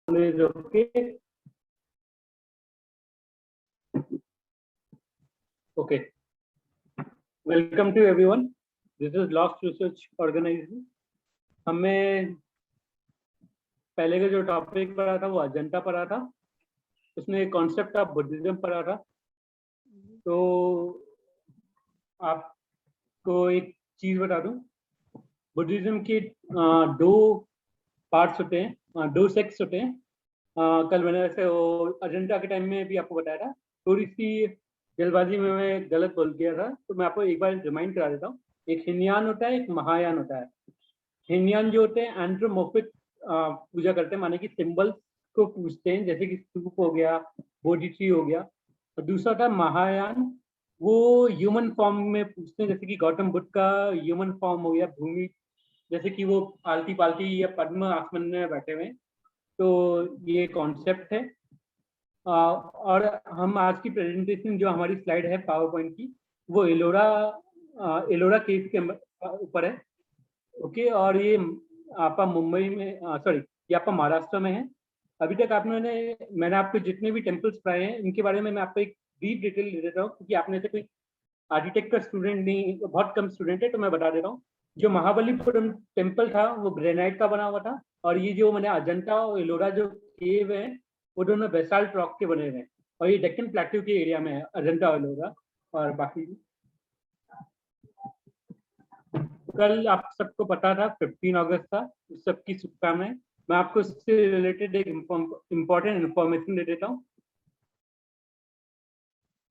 is okay. Okay. Welcome to everyone. This is Lost Research Organization. हमें पहले का जो टॉपिक पढ़ा था वो अजंता पढ़ा था, उसमें एक कॉन्सेप्ट ऑफ बुद्धिज्म पढ़ा था। तो आपको एक चीज बता दूं, बुद्धिज्म के दो पार्ट्स होते हैं, दो सेक्ट्स होते हैं। कल मैंने वैसे वो अजंता के टाइम में भी आपको बताया था, थोड़ी सी जल्दबाजी में मैं गलत बोल गया था, तो मैं आपको एक बार रिमाइंड करा देता हूँ। एक हिनयान होता है, एक महायान होता है। हिनयान जो होते हैं एंथ्रोमॉर्फिक पूजा करते हैं, माने कि सिंबल्स को पूजते हैं, जैसे कि स्तूप हो गया, बोधि ट्री हो गया। और दूसरा था महायान, वो ह्यूमन फॉर्म में पूजते हैं, जैसे कि गौतम बुद्ध का ह्यूमन फॉर्म हो गया, भूमि, जैसे कि वो आलती पालती या पद्म आसमान में बैठे हुए हैं। तो ये कॉन्सेप्ट है। और हम आज की प्रेजेंटेशन जो हमारी स्लाइड है पावर पॉइंट की, वो एलोरा केव के ऊपर है। ओके, और ये आपका मुंबई में, सॉरी, ये आपका महाराष्ट्र में है। अभी तक मैंने आपको जितने भी टेम्पल्स पढ़ाए हैं, इनके बारे में मैं आपको एक ब्रीफ डिटेल दे देता हूँ, क्योंकि आपने से कोई आर्किटेक्ट का स्टूडेंट नहीं, बहुत कम स्टूडेंट है, तो मैं बता देता हूँ। जो महाबलीपुरम टेम्पल था वो ग्रेनाइट का बना हुआ था, और ये जो मैंने अजंता और एलोरा जो केव है, वो दोनों बेसाल्ट रॉक के बने हुए हैं, और ये डेक्कन प्लेट्यू के एरिया में है अजंता और एलोरा। और बाकी कल आप सबको पता था 15 अगस्त था, उस सबकी शुभकामनाएं। मैं आपको इससे रिलेटेड एक इम्पोर्टेंट इंफॉर्मेशन दे देता हूँ।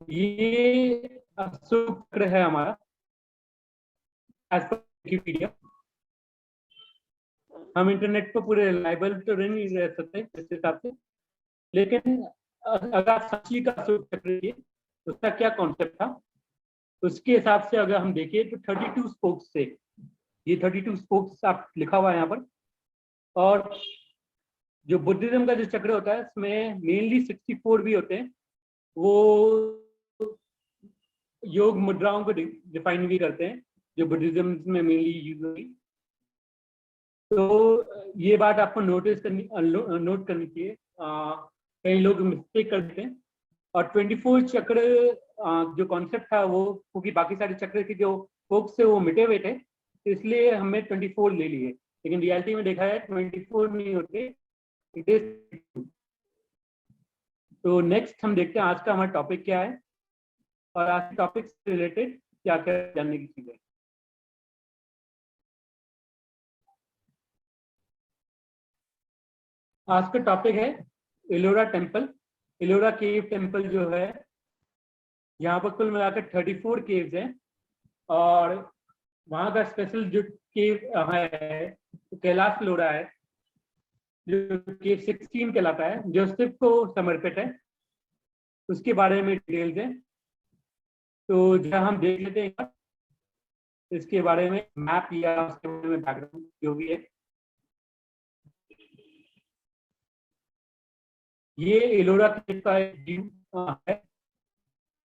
ये अशोक चक्र है हमारा, एज पर विकिपीडिया। हम इंटरनेट पर पूरे रिलायबल तो नहीं रह सकते इस हिसाब से, लेकिन अगर आप सच्ची का अशोक चक्र की उसका क्या कॉन्सेप्ट था, उसके हिसाब से अगर हम देखें तो 32 स्पोक्स से, ये 32 स्पोक्स आप लिखा हुआ है यहाँ पर। और जो बुद्धिज्म का जो चक्र होता है, इसमें मेनली 64 भी होते हैं। वो योग मुद्राओं को डिफाइन भी करते हैं, जो बुद्धिज्म में मेनली यूज होगी। तो ये बात आपको नोट करनी चाहिए। कई लोग मिस्टेक करते हैं। और 24 चक्र जो कॉन्सेप्ट था वो, क्योंकि बाकी सारे चक्र के जो फोक्स थे वो मिटे हुए थे, तो इसलिए हमने 24 ले लिए, लेकिन रियलिटी में देखा है 24 नहीं होते, इट इज। तो नेक्स्ट हम देखते हैं आज का हमारा टॉपिक क्या है, और आज के टॉपिक से रिलेटेड क्या क्या जानने की चीजें। आज का टॉपिक है Ellora temple. Ellora cave temple जो है, यहाँ पर कुल मिलाकर 34 केव्स हैं। और वहाँ का स्पेशल जो केव है कैलाश लोरा है, जो केव 16 कहलाता है, जो शिव को समर्पित है। उसके बारे में डिटेल्स है, तो जब हम देख लेते हैं इसके बारे में मैप या उसके बारे में बैकग्राउंड जो भी है। ये एलोरा केव का एक व्यू है,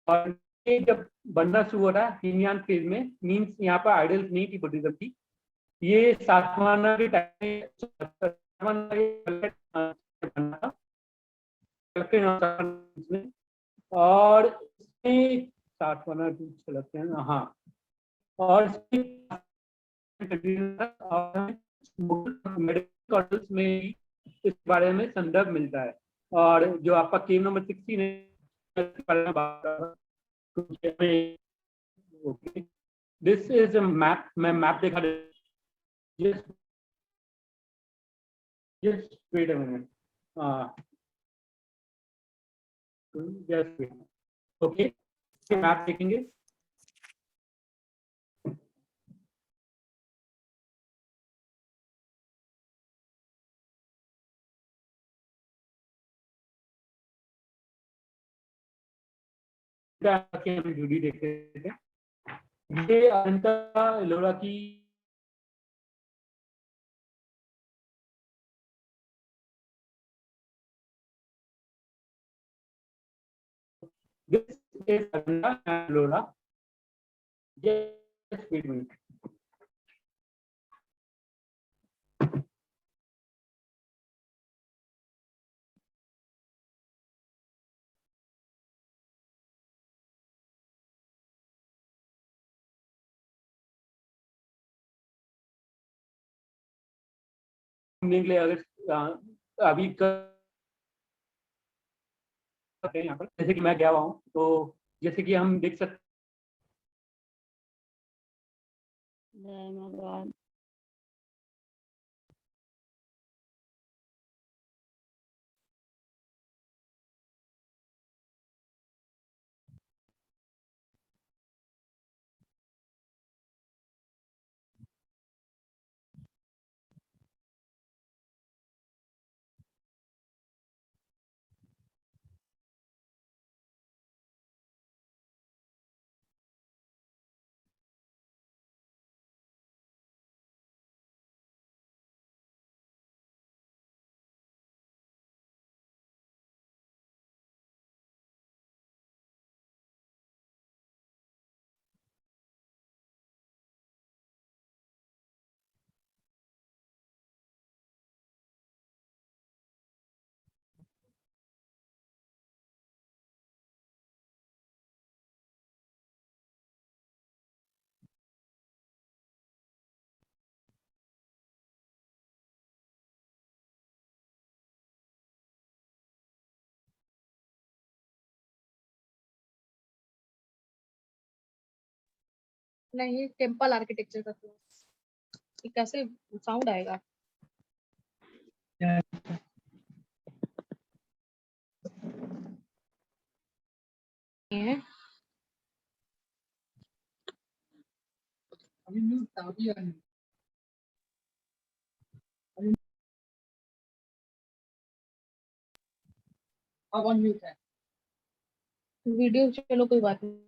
और ये जब बनना शुरू हो रहा है हिनयान फेज में, मीन्स यहाँ पर आइडल्स नहीं थी बुद्धिज्म की। ये सातवाहना के टाइम में, और इसमें सातवाहना लगते हैं, हाँ। और मेडिकल में इस बारे में संदर्भ मिलता है। और जो आपका केव नंबर 16 है, दिस इज अ मैप। मैं मैप दिखा दे, just wait a minute, just wait, okay, map देखेंगे। हम जूडी देख रहे थे, ये अनंता एलोरा की this is Ananta Ellora. just wait a minute। घूमने के लिए अगर अभी हैं यहाँ पर, जैसे कि मैं गया हुआ हूँ, तो जैसे कि हम देख सकते नहीं, टेम्पल आर्किटेक्चर का क्लास, ये कैसे साउंड आएगा? है अब ऑन म्यूट है वीडियो, चलो कोई बात नहीं।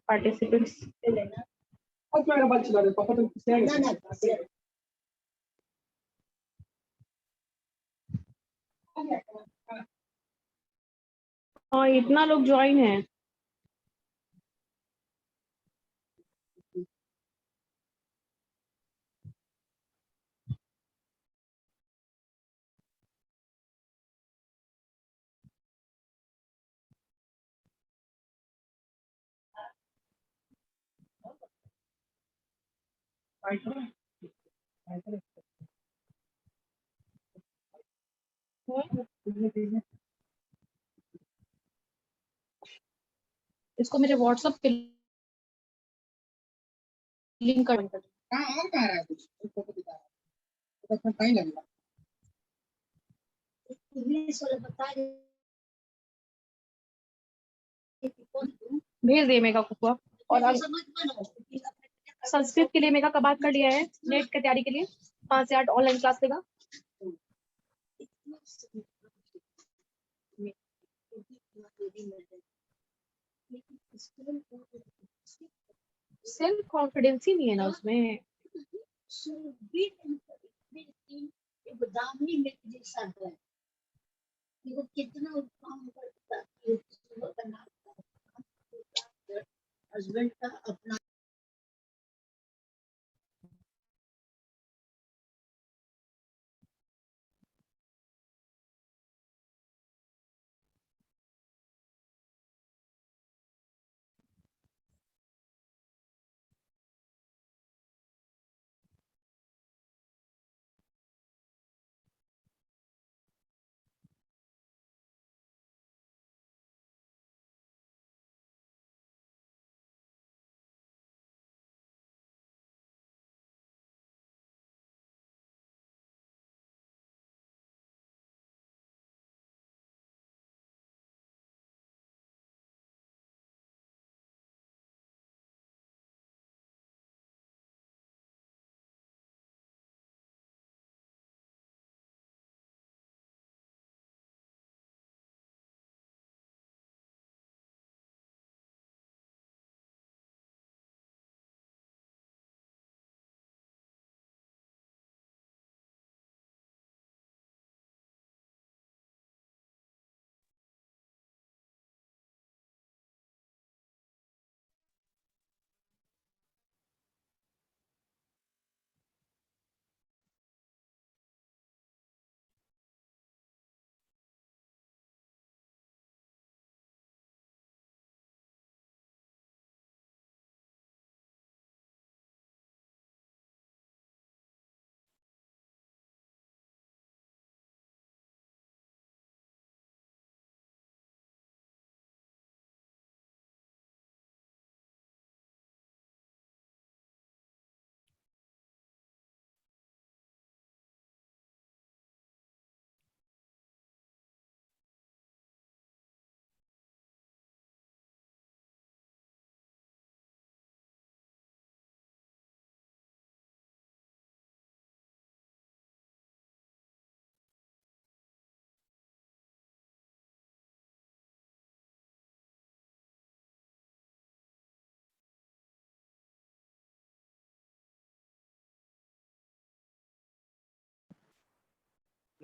पार्टिसिपेंट्स लेना और मेरा बात चला दे पापा, तुम किसने ना हाँ, इतना लोग ज्वाइन है। इसको मेरे व्हाट्सएप पे लिंक कर। कहाँ और कहाँ है कुछ फोटो दिखा रहा है, तो टाइम लगेगा। इंग्लिश वाला बता दे, भेज दे मेगा कुकुआ। और संस्कृत के लिए मेगा का बात कर लिया है, नेट की तैयारी के लिए 5 से 8 ऑनलाइन क्लास लेगा। सेल्फ कॉन्फिडेंस ही नहीं है ना उसमें। दामी में जैसा है, वो कितना काम करता है, हस्बैंड का अपना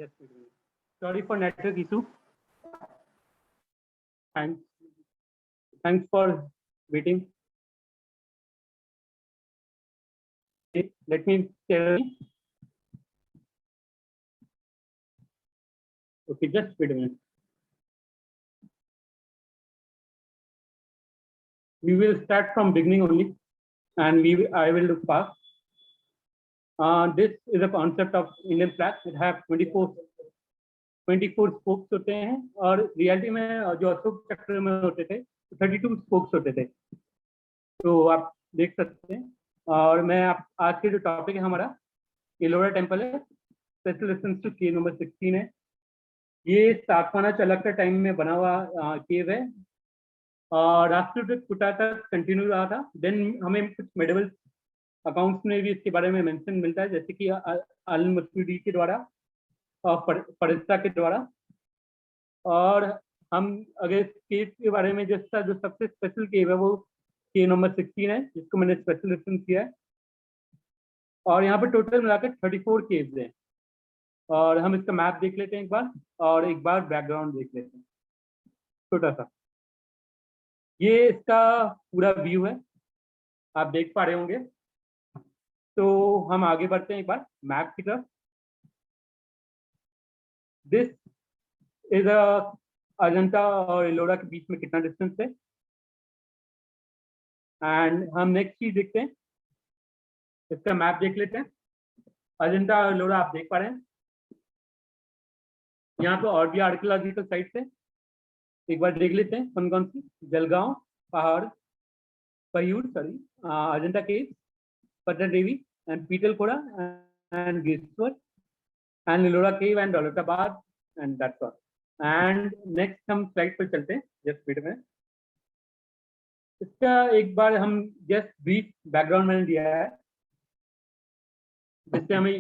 Just wait a minute. Sorry for network issue. Thanks for waiting. Let me tell you. Okay, just wait a minute. We will start from beginning only, and I will look fast. This is a concept of Indian flag. It have 24 spokes होते हैं, और reality में जो अशोक चक्र में होते थे 32 spokes होते थे, तो आप देख सकते हैं। और मैं आज के जो टॉपिक है हमारा एलोरा टेम्पल है, special reference to cave number 16 है। ये सातवाना चालुक्य टाइम में बना हुआ केव है, और राष्ट्रकूटा तक कंटिन्यू रहा था। देन हमें कुछ मेडिवल अकाउंट्स में भी इसके बारे में मेंशन मिलता है, जैसे कि अल-मसूदी के द्वारा और परिस्ता के द्वारा। और हम अगर केव के बारे में जो सबसे स्पेशल केव है वो केव नंबर 16 है, जिसको मैंने स्पेशल रेफरेंस किया है। और यहाँ पे टोटल मिलाकर 34 केव्स हैं। और हम इसका मैप देख लेते हैं एक बार, और एक बार बैकग्राउंड देख लेते हैं छोटा सा। ये इसका पूरा व्यू है, आप देख पा रहे होंगे। तो हम आगे बढ़ते हैं एक बार मैप की तरफ। दिस इज अजंता और एलोरा के बीच में कितना डिस्टेंस है, एंड हम नेक्स्ट चीज देखते हैं, इसका मैप देख लेते हैं। अजंता और एलोरा आप देख पा रहे हैं। यहाँ पे और भी आर्कियोलॉजिकल साइट्स है, एक बार देख लेते हैं कौन कौन सी। जलगांव पहाड़, पयूर सॉरी, अजंता केव, पटर देवी एंड पीतलखोड़ा एंड गेश्वर and Ellora cave and Daulatabad and that's all. And next हम स्लाइड पर चलते हैं, जस्ट वेट में। इसका एक बार हम जस्ट ब्रीफ बैकग्राउंड मैंने दिया है, जिससे हमें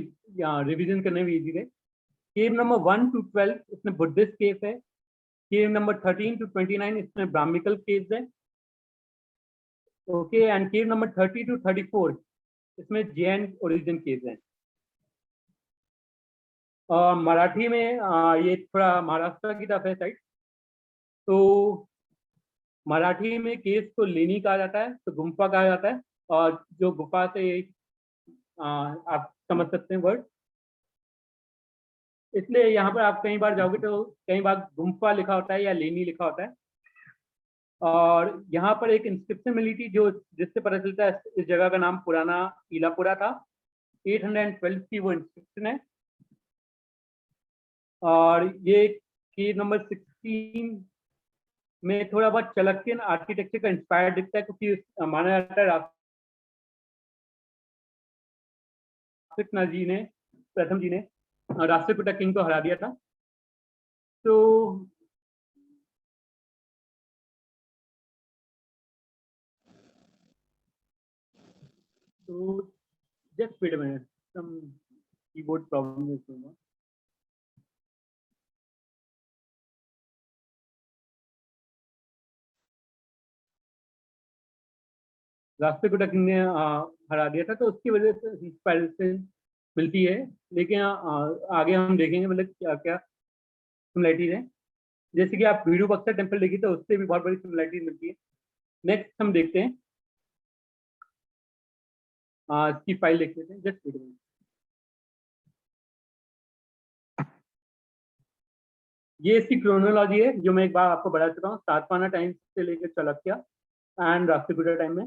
रिवीजन करने में इजी है। केव नंबर 1 to 12 इसमें बुद्धिस्ट केव है। केव नंबर 13 to 29 इसमें ब्राह्मिकल केव्स है। Okay, and cave number 30 to 34 इसमें जैन ओरिजिन केव्स हैं। और मराठी में ये थोड़ा महाराष्ट्र की तरफ है साइड, तो मराठी में केव्स को लेनी कहा जाता है, तो गुम्फा कहा जाता है। और जो गुफा से आप समझ सकते हैं वर्ड, इसलिए यहाँ पर आप कई बार जाओगे तो कई बार गुम्फा लिखा होता है या लेनी लिखा होता है। और यहाँ पर एक इंस्क्रिप्शन मिली थी जो जिससे पता चलता है इस जगह का नाम पुराना इलापुरा था। 812 की वो इंस्क्रिप्शन है। और ये केव नंबर 16 में थोड़ा बहुत चालुक्यन आर्किटेक्चर का इंस्पायर दिखता है, क्योंकि माना जाता है प्रथम जी ने राष्ट्रकूटा किंग को हरा दिया था। तो just wait a minute, some keyboard problem is going on. Rashtrakuta king ने हरा दिया था, तो उसकी वजह से इंस्पायरेशन मिलती है। लेकिन आगे हम देखेंगे मतलब क्या क्या सिमिलैरिटीज है। जैसे कि आप विरूपाक्षा टेम्पल देखिए तो उससे भी बहुत बड़ी सिमिलैरिटीज मिलती है। नेक्स्ट हम देखते हैं, इसकी फाइल देख लेते हैं, जस्ट वेट अ मिनट। ये इसकी क्रोनोलॉजी है जो मैं एक बार आपको बता चुका हूँ, सातवाहन टाइम से लेकर चालुक्य एंड राष्ट्रकूटा टाइम में।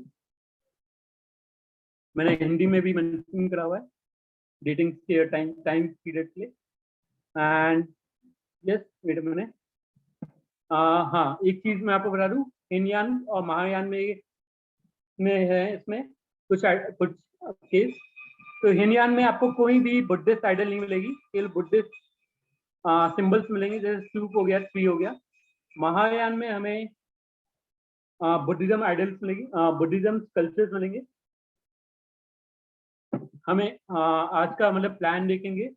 मैंने हिंदी में भी मेंशन करा हुआ है डेटिंग के टाइम पीरियड के लिए। And yes wait a minute, हाँ एक चीज मैं आपको बता दूं, हिनयान और महायान में है इसमें कुछ केस। तो हिनयान में आपको कोई भी बुद्धिस्ट आइडल नहीं मिलेगी, केवल बुद्धिस्ट सिंबल्स मिलेंगे, जैसे स्तूप हो गया, ट्री हो गया। महायान में हमें बुद्धिज्म आइडल्स मिलेगी, बुद्धिज्म स्कल्पचर्स मिलेंगे। हमें आज का मतलब प्लान देखेंगे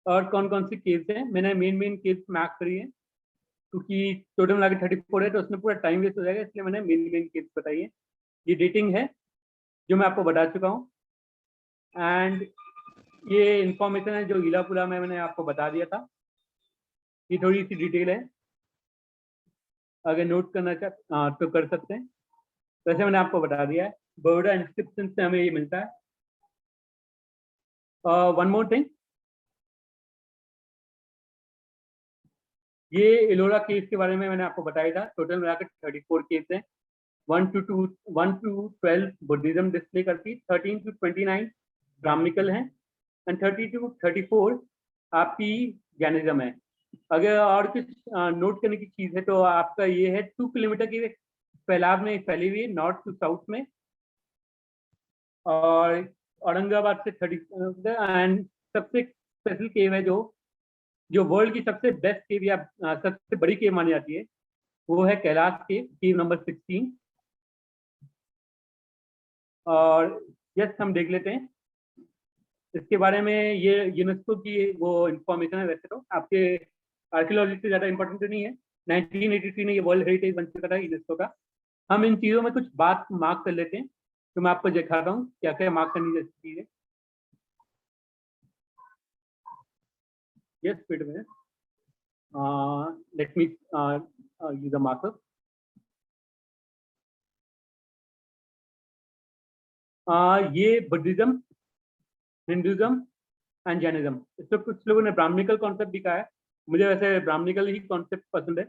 और कौन कौन सी केव्स हैं। मैंने मेन केव्स मैप करी है, क्योंकि टोटल मिला के 34 है तो उसमें पूरा टाइम वेस्ट हो जाएगा, इसलिए मैंने मेन केव्स बताई है। ये डेटिंग है जो मैं आपको बता चुका हूँ। एंड ये इंफॉर्मेशन है जो ईलापुला में मैंने आपको बता दिया था, ये थोड़ी सी डिटेल है, अगर नोट करना तो कर सकते हैं। वैसे मैंने आपको बता दिया है, बरोडा इंस्क्रिप्शन से हमें ये मिलता है। वन मोर थिंग, ये एलोरा केव्स के बारे में मैंने आपको बताया था। टोटल मिलाकर 34 केव्स हैं। 1 to 12 बुद्धिज्म डिस्प्ले करती, 13 to 29 ब्राह्मणिकल हैं, एंड 30 to 34 आपकी जैनिज्म है। अगर और कुछ नोट करने की चीज है तो आपका ये है 2 किलोमीटर के फैलाव में फैली हुई है, नॉर्थ टू साउथ में, और औरंगाबाद से 30 एंड सबसे स्पेशल केव है जो वर्ल्ड की सबसे बेस्ट केव या सबसे बड़ी केव मानी जाती है, वो है कैलाश केव नंबर 16। और यस, हम देख लेते हैं इसके बारे में। ये यूनेस्को की वो इंफॉर्मेशन है, वैसे तो आपके आर्कियोलॉजी से ज़्यादा इंपॉर्टेंट तो नहीं है। 1983 में ये वर्ल्ड हेरिटेज बन चुका था यूनेस्को का। हम इन चीज़ों में कुछ बात मार्क कर लेते हैं, तो मैं आपको दिखाता हूँ क्या क्या मार्क करनी जैसी चीज़ है। Yes, wait a minute, let me use the marker. ये बुद्धिज्म, हिंदुज्म एंड जैनिज्म, इसमें कुछ लोगों ने ब्राह्मणिकल कॉन्सेप्ट भी कहा है। मुझे वैसे ब्राह्मणिकल ही कॉन्सेप्ट पसंद है,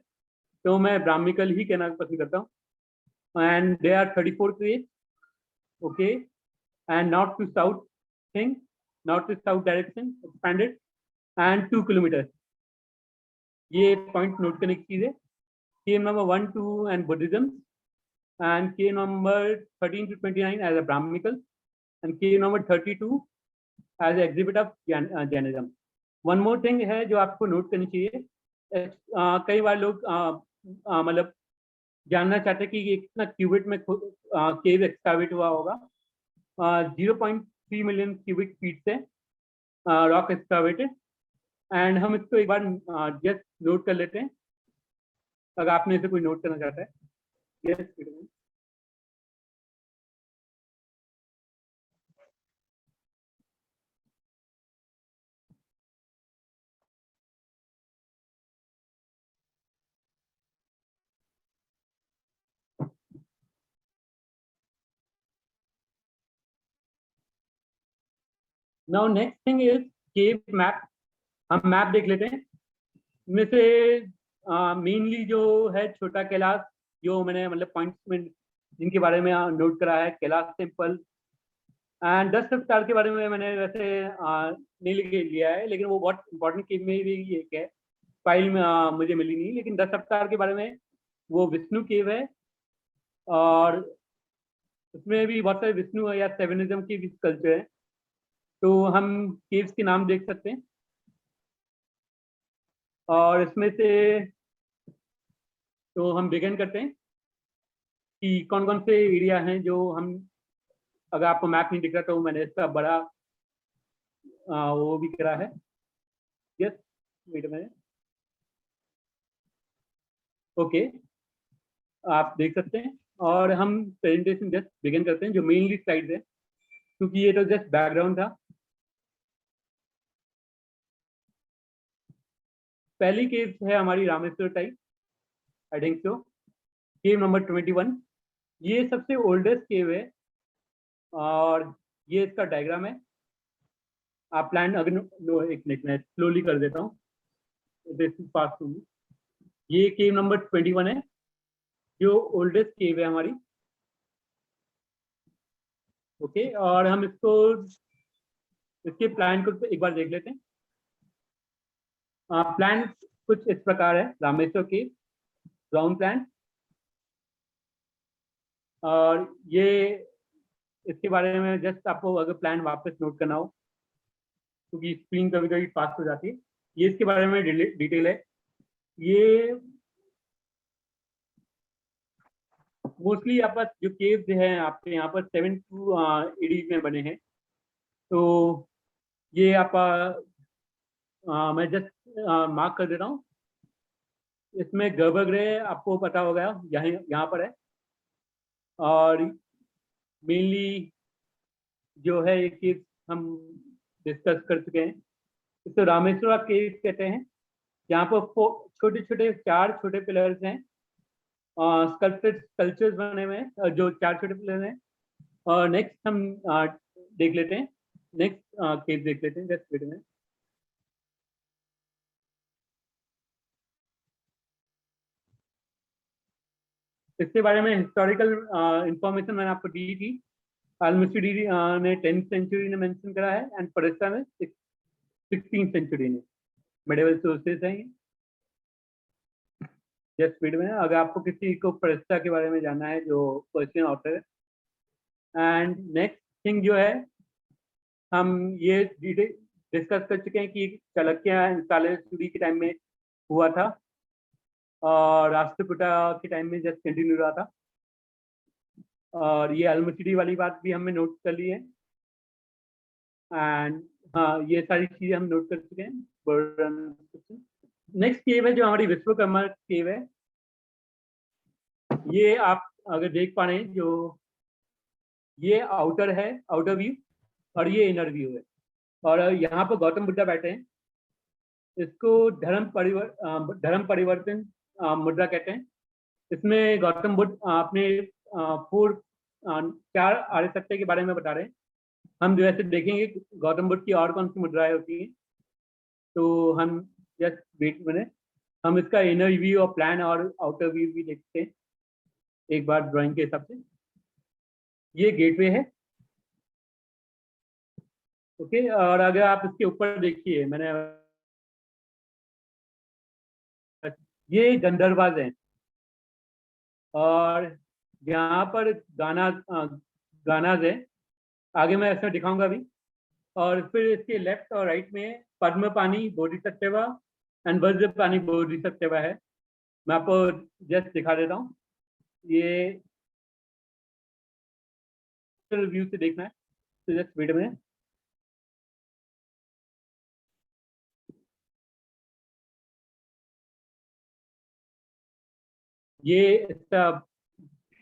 तो मैं ब्राह्मणिकल ही कहना पसंद करता हूँ। And they are 34 caves, okay, and north to south thing, north to south direction expanded, and 2 kilometre. ये पॉइंट नोट करने की चीज है। Cave number 1 2 and Buddhism, and cave number 13 to 29 as a Brahmanical, and cave number 32 as exhibit of Jainism. One more thing है जो आपको note करनी चाहिए। कई बार लोग मतलब जानना चाहते हैं कि ये कितना क्यूबिट में केव एक्सकावेट हुआ होगा। 0.3 मिलियन क्यूबिक फीट से रॉक एक्सकावेटेड, एंड हम इसको एक बार जस्ट नोट कर लेते हैं, अगर आपने इसे कोई नोट करना चाहता है। Yes, now next thing is cave map. हम मैप देख लेते हैं। इनमें से मेनली जो है छोटा कैलाश, जो मैंने मतलब पॉइंट्स में जिनके बारे में नोट करा है, कैलाश टेम्पल एंड 10 रफ्तार के बारे में मैंने वैसे नहीं लिया है, लेकिन वो बहुत इंपॉर्टेंट केव में भी एक है, फाइल में मुझे मिली नहीं, लेकिन 10 रफ्तार के बारे में वो विष्णु केव है, और उसमें भी बहुत सारे विष्णु या सेवनिज्म की भी कल्चर है। तो हम केव्स के नाम देख सकते हैं, और इसमें से तो हम बिगिन करते हैं कि कौन कौन से एरिया हैं जो हम, अगर आपको मैप नहीं दिख रहा तो मैंने इसका बड़ा वो भी करा है। Yes, wait a minute, okay, आप देख सकते हैं। और हम प्रेजेंटेशन जस्ट बिगिन करते हैं, जो मेनली स्लाइड्स है, क्योंकि ये तो जस्ट बैकग्राउंड था। पहली केव है हमारी Rameshwar type, I think so, cave number 21। ये सबसे ओल्डेस्ट केव है, और ये इसका डायग्राम है। आप प्लान अगर एक मिनट मैं स्लोली कर देता हूँ, फास्ट। ये केव नंबर 21 है, जो ओल्डेस्ट केव है हमारी, ओके। और हम इसको, इसके प्लान को एक बार देख लेते हैं। प्लान कुछ इस प्रकार है, रामेश्वर केव ग्राउंड प्लान। और ये इसके बारे में जस्ट आपको अगर प्लान वापस नोट करना हो, क्योंकि स्क्रीन कभी कभी फास्ट हो जाती है, ये इसके बारे में डिटेल है। ये मोस्टली यहाँ पर जो केव्स हैं आपके यहाँ पर 7 to 8 में बने हैं। तो ये आप मैं जस्ट मार्क कर दे रहा हूँ। इसमें गर्भगृह आपको पता होगा, यहाँ पर है, और मेनली जो है ये केव्स हम डिस्कस कर चुके हैं। इसको रामेश्वरा केव कहते हैं, जहाँ पर छोटे छोटे 4 छोटे पिलर्स हैं, स्कल्पचर्स बने हुए हैं, जो 4 छोटे पिलर हैं। और नेक्स्ट हम देख लेते हैं, नेक्स्ट केव देख लेते हैं जस्ट वेट में। इसके बारे में हिस्टोरिकल इंफॉर्मेशन मैंने आपको दी थी। अल-मसूरी ने 10th सेंचुरी ने मेंशन करा है एंड परस्ता ने 16th सेंचुरी ने। मेडिवल सोर्सेस हैं ये। जस्ट वेट में, अगर आपको किसी को परस्ता के बारे में जानना है जो पर्शियन ऑथर है। एंड नेक्स्ट थिंग जो है, हम ये डिस्कस कर चुके हैं कि चालुक्य सालेसूरी के टाइम में हुआ था और राष्ट्रकूटा के टाइम में जस्ट कंटिन्यू रहा था। और ये अल-मसूरी वाली बात भी हमने नोट कर ली है। एंड हाँ, ये सारी चीजें हम नोट कर चुके हैं। नेक्स्ट केव है जो हमारी विश्वकर्मा केव है। ये आप अगर देख पा रहे हैं, जो ये आउटर है, आउटर व्यू, और ये इनर व्यू है। और यहाँ पर गौतम बुद्धा बैठे हैं। इसको धर्म परिवर्तन मुद्रा कहते हैं। इसमें गौतम बुद्ध अपने 4 आर्य सत्य के बारे में बता रहे हैं। हम जैसे देखेंगे गौतम बुद्ध की और कौन सी मुद्राएं होती हैं, तो हम जस्ट वेट मिनट, हम इसका इनर व्यू और प्लान और आउटर व्यू भी देखते हैं एक बार ड्राइंग के हिसाब से। ये गेटवे है, ओके। और अगर आप इसके ऊपर देखिए, मैंने ये गंधर्वाज हैं, और यहाँ पर गानाज है। आगे मैं इसमें दिखाऊंगा भी। और फिर इसके लेफ्ट और राइट में पद्मपानी बोधिसत्व एंड वज्रपानी बोधिसत्व है। मैं आपको जस्ट दिखा देता हूँ। ये व्यू से देखना है, तो जस्ट वेट में। ये इसका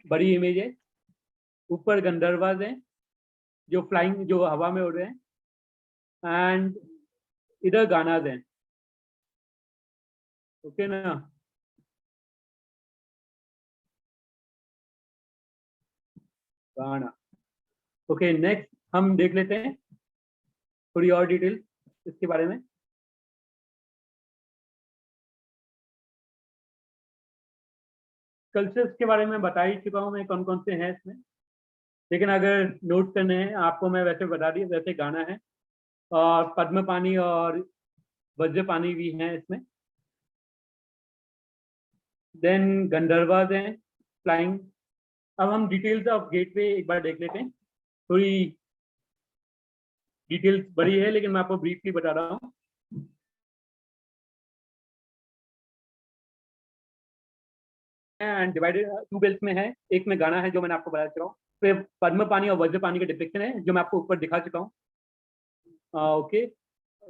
बड़ी इमेज है। ऊपर गंधर्वाज हैं जो फ्लाइंग, जो हवा में उड़ रहे हैं, एंड इधर गानाज हैं, ओके ना। गाना, ओके। नेक्स्ट हम देख लेते हैं थोड़ी और डिटेल इसके बारे में। कल्चर्स के बारे में बता ही चुका हूँ मैं कौन कौन से हैं इसमें, लेकिन अगर नोट करने हैं आपको मैं वैसे बता दिया। वैसे गाना है, और पद्मपानी और वज्रपानी भी हैं इसमें। देन गंधर्वाज हैं फ्लाइंग। अब हम डिटेल्स ऑफ गेटवे एक बार देख लेते हैं। थोड़ी डिटेल्स बड़ी है, लेकिन मैं आपको ब्रीफली बता रहा हूँ। एंड डिवाइडेड 2 बेल्ट में है। एक में गाना है जो मैंने आपको बता चुका हूँ, फिर पद्मपानी और वज्रपानी का डिपिक्शन है जो मैं आपको ऊपर दिखा चुका हूँ, ओके।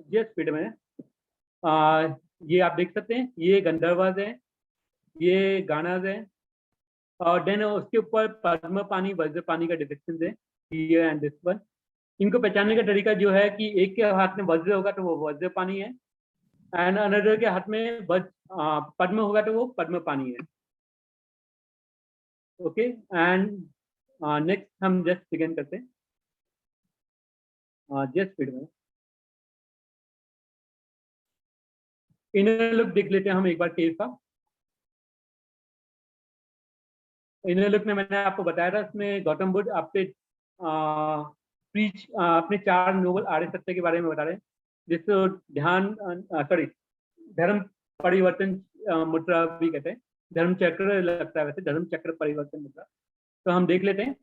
जस्ट स्पीड में ये आप देख सकते हैं, ये गंधर्वाज है, ये गानाज है, और देन उसके ऊपर पद्मपानी वज्रपानी का डिपिक्शन है, ये एंड दिस वन। इनको पहचानने का तरीका जो है कि एक के हाथ में वज्र होगा तो वो वज्रपानी है, एंड अनदर के हाथ में पद्म होगा तो वो पद्मपानी है, ओके। एंड नेक्स्ट हम जस्ट बिगिन करते हैं, जस्ट स्पीड में। इनर लुक देख लेते हैं हम एक बार केव का। इनर लुक में मैंने आपको बताया था, इसमें गौतम बुद्ध आपसे अपने 4 नोबल आर्य सत्य के बारे में बता रहे हैं, जिसको धर्म परिवर्तन मुद्रा भी कहते हैं। धर्म चक्र लगता है वैसे, धर्म चक्र परिवर्तन मुद्रा। तो हम देख लेते हैं,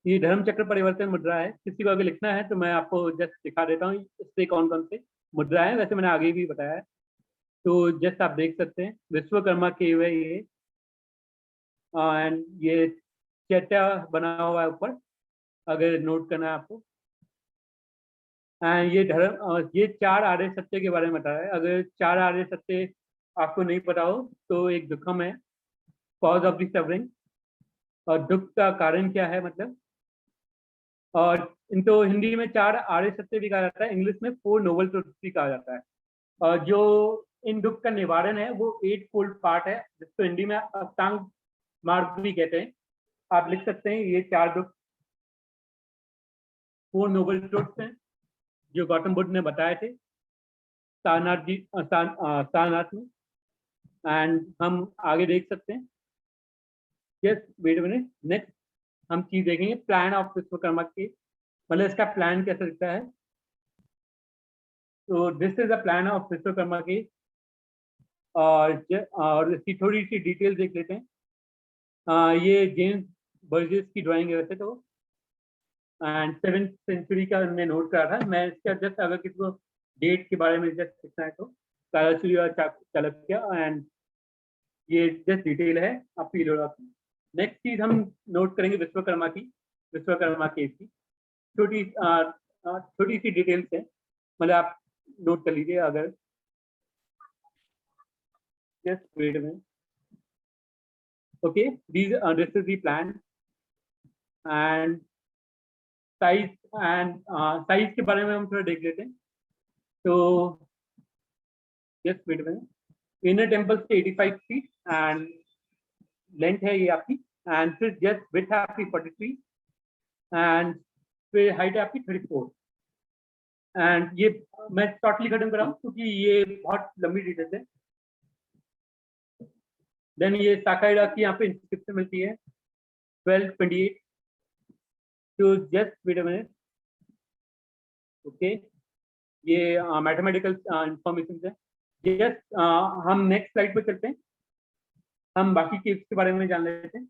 ये धर्म चक्र परिवर्तन मुद्रा है। किसी को अगर लिखना है तो मैं आपको जस्ट दिखा देता हूँ इससे कौन कौन से मुद्रा है। वैसे मैंने आगे भी बताया है, तो जस्ट आप देख सकते हैं विश्वकर्मा केव है ये। एंड ये चैत्या बना हुआ है ऊपर, अगर नोट करना है आपको। एंड ये 4 आर्य सत्य के बारे में बता रहा है। अगर 4 आर्य सत्य आपको नहीं पता हो तो एक दुखम है, कॉज ऑफ द सफरिंग। और दुख का कारण क्या है, मतलब और इनको हिंदी में 4 आर्य सत्य भी कहा जाता है, इंग्लिश में 4 नोबल ट्रुथ्स भी कहा जाता है। और जो इन दुख का निवारण है वो 8 फोल्ड पार्ट है, जिसको हिंदी में अष्टांग मार्ग भी कहते हैं। आप लिख सकते हैं ये 4 दुख 4 नोबल ट्रुथ्स हैं जो गौतम बुद्ध ने बताए थे सारनाथ में। एंड हम आगे देख सकते हैं। Yes wait a minute, next हम चीज देखेंगे प्लान ऑफ विश्वकर्मा की, मतलब इसका प्लान कैसा दिखता है। तो this is a plan of Vishwakarma की, और इसकी थोड़ी सी डिटेल देख लेते हैं। ये जेम्स बर्जेस की ड्राइंग है वैसे तो, एंड 7th सेंचुरी का उन्होंने नोट करा था। मैं इसका जस्ट अगर किसी को डेट के बारे में जस्ट लिखना है तो कालसूरी और चाणक्य, एंड ये जस्ट डिटेल है, आप फील हो रहा। नेक्स्ट चीज हम नोट करेंगे विश्वकर्मा केस की छोटी सी डिटेल्स है, मतलब आप नोट कर लीजिए अगर। जस्ट वेट में, okay, this is the plan and size के बारे में हम थोड़ा देख लेते हैं। तो जस्ट वेट में, इनर टेम्पल से 85 फीट एंड लेंथ है ये आपकी, एंड फिर जस्ट विड्थ है आपकी 43 एंड फिर हाइट है आपकी 34। एंड ये मैं शॉर्टली खत्म कर रहा हूँ क्योंकि ये बहुत लंबी डिटेल्स है। देन ये साकाइडा की यहाँ पे इंस्क्रिप्शन मिलती है 1228। तो just wait a minute, okay, ये मैथमेटिकल इंफॉर्मेशन है। जस्ट हम नेक्स्ट स्लाइड पर चलते हैं, हम बाकी केव्स के बारे में जान लेते हैं।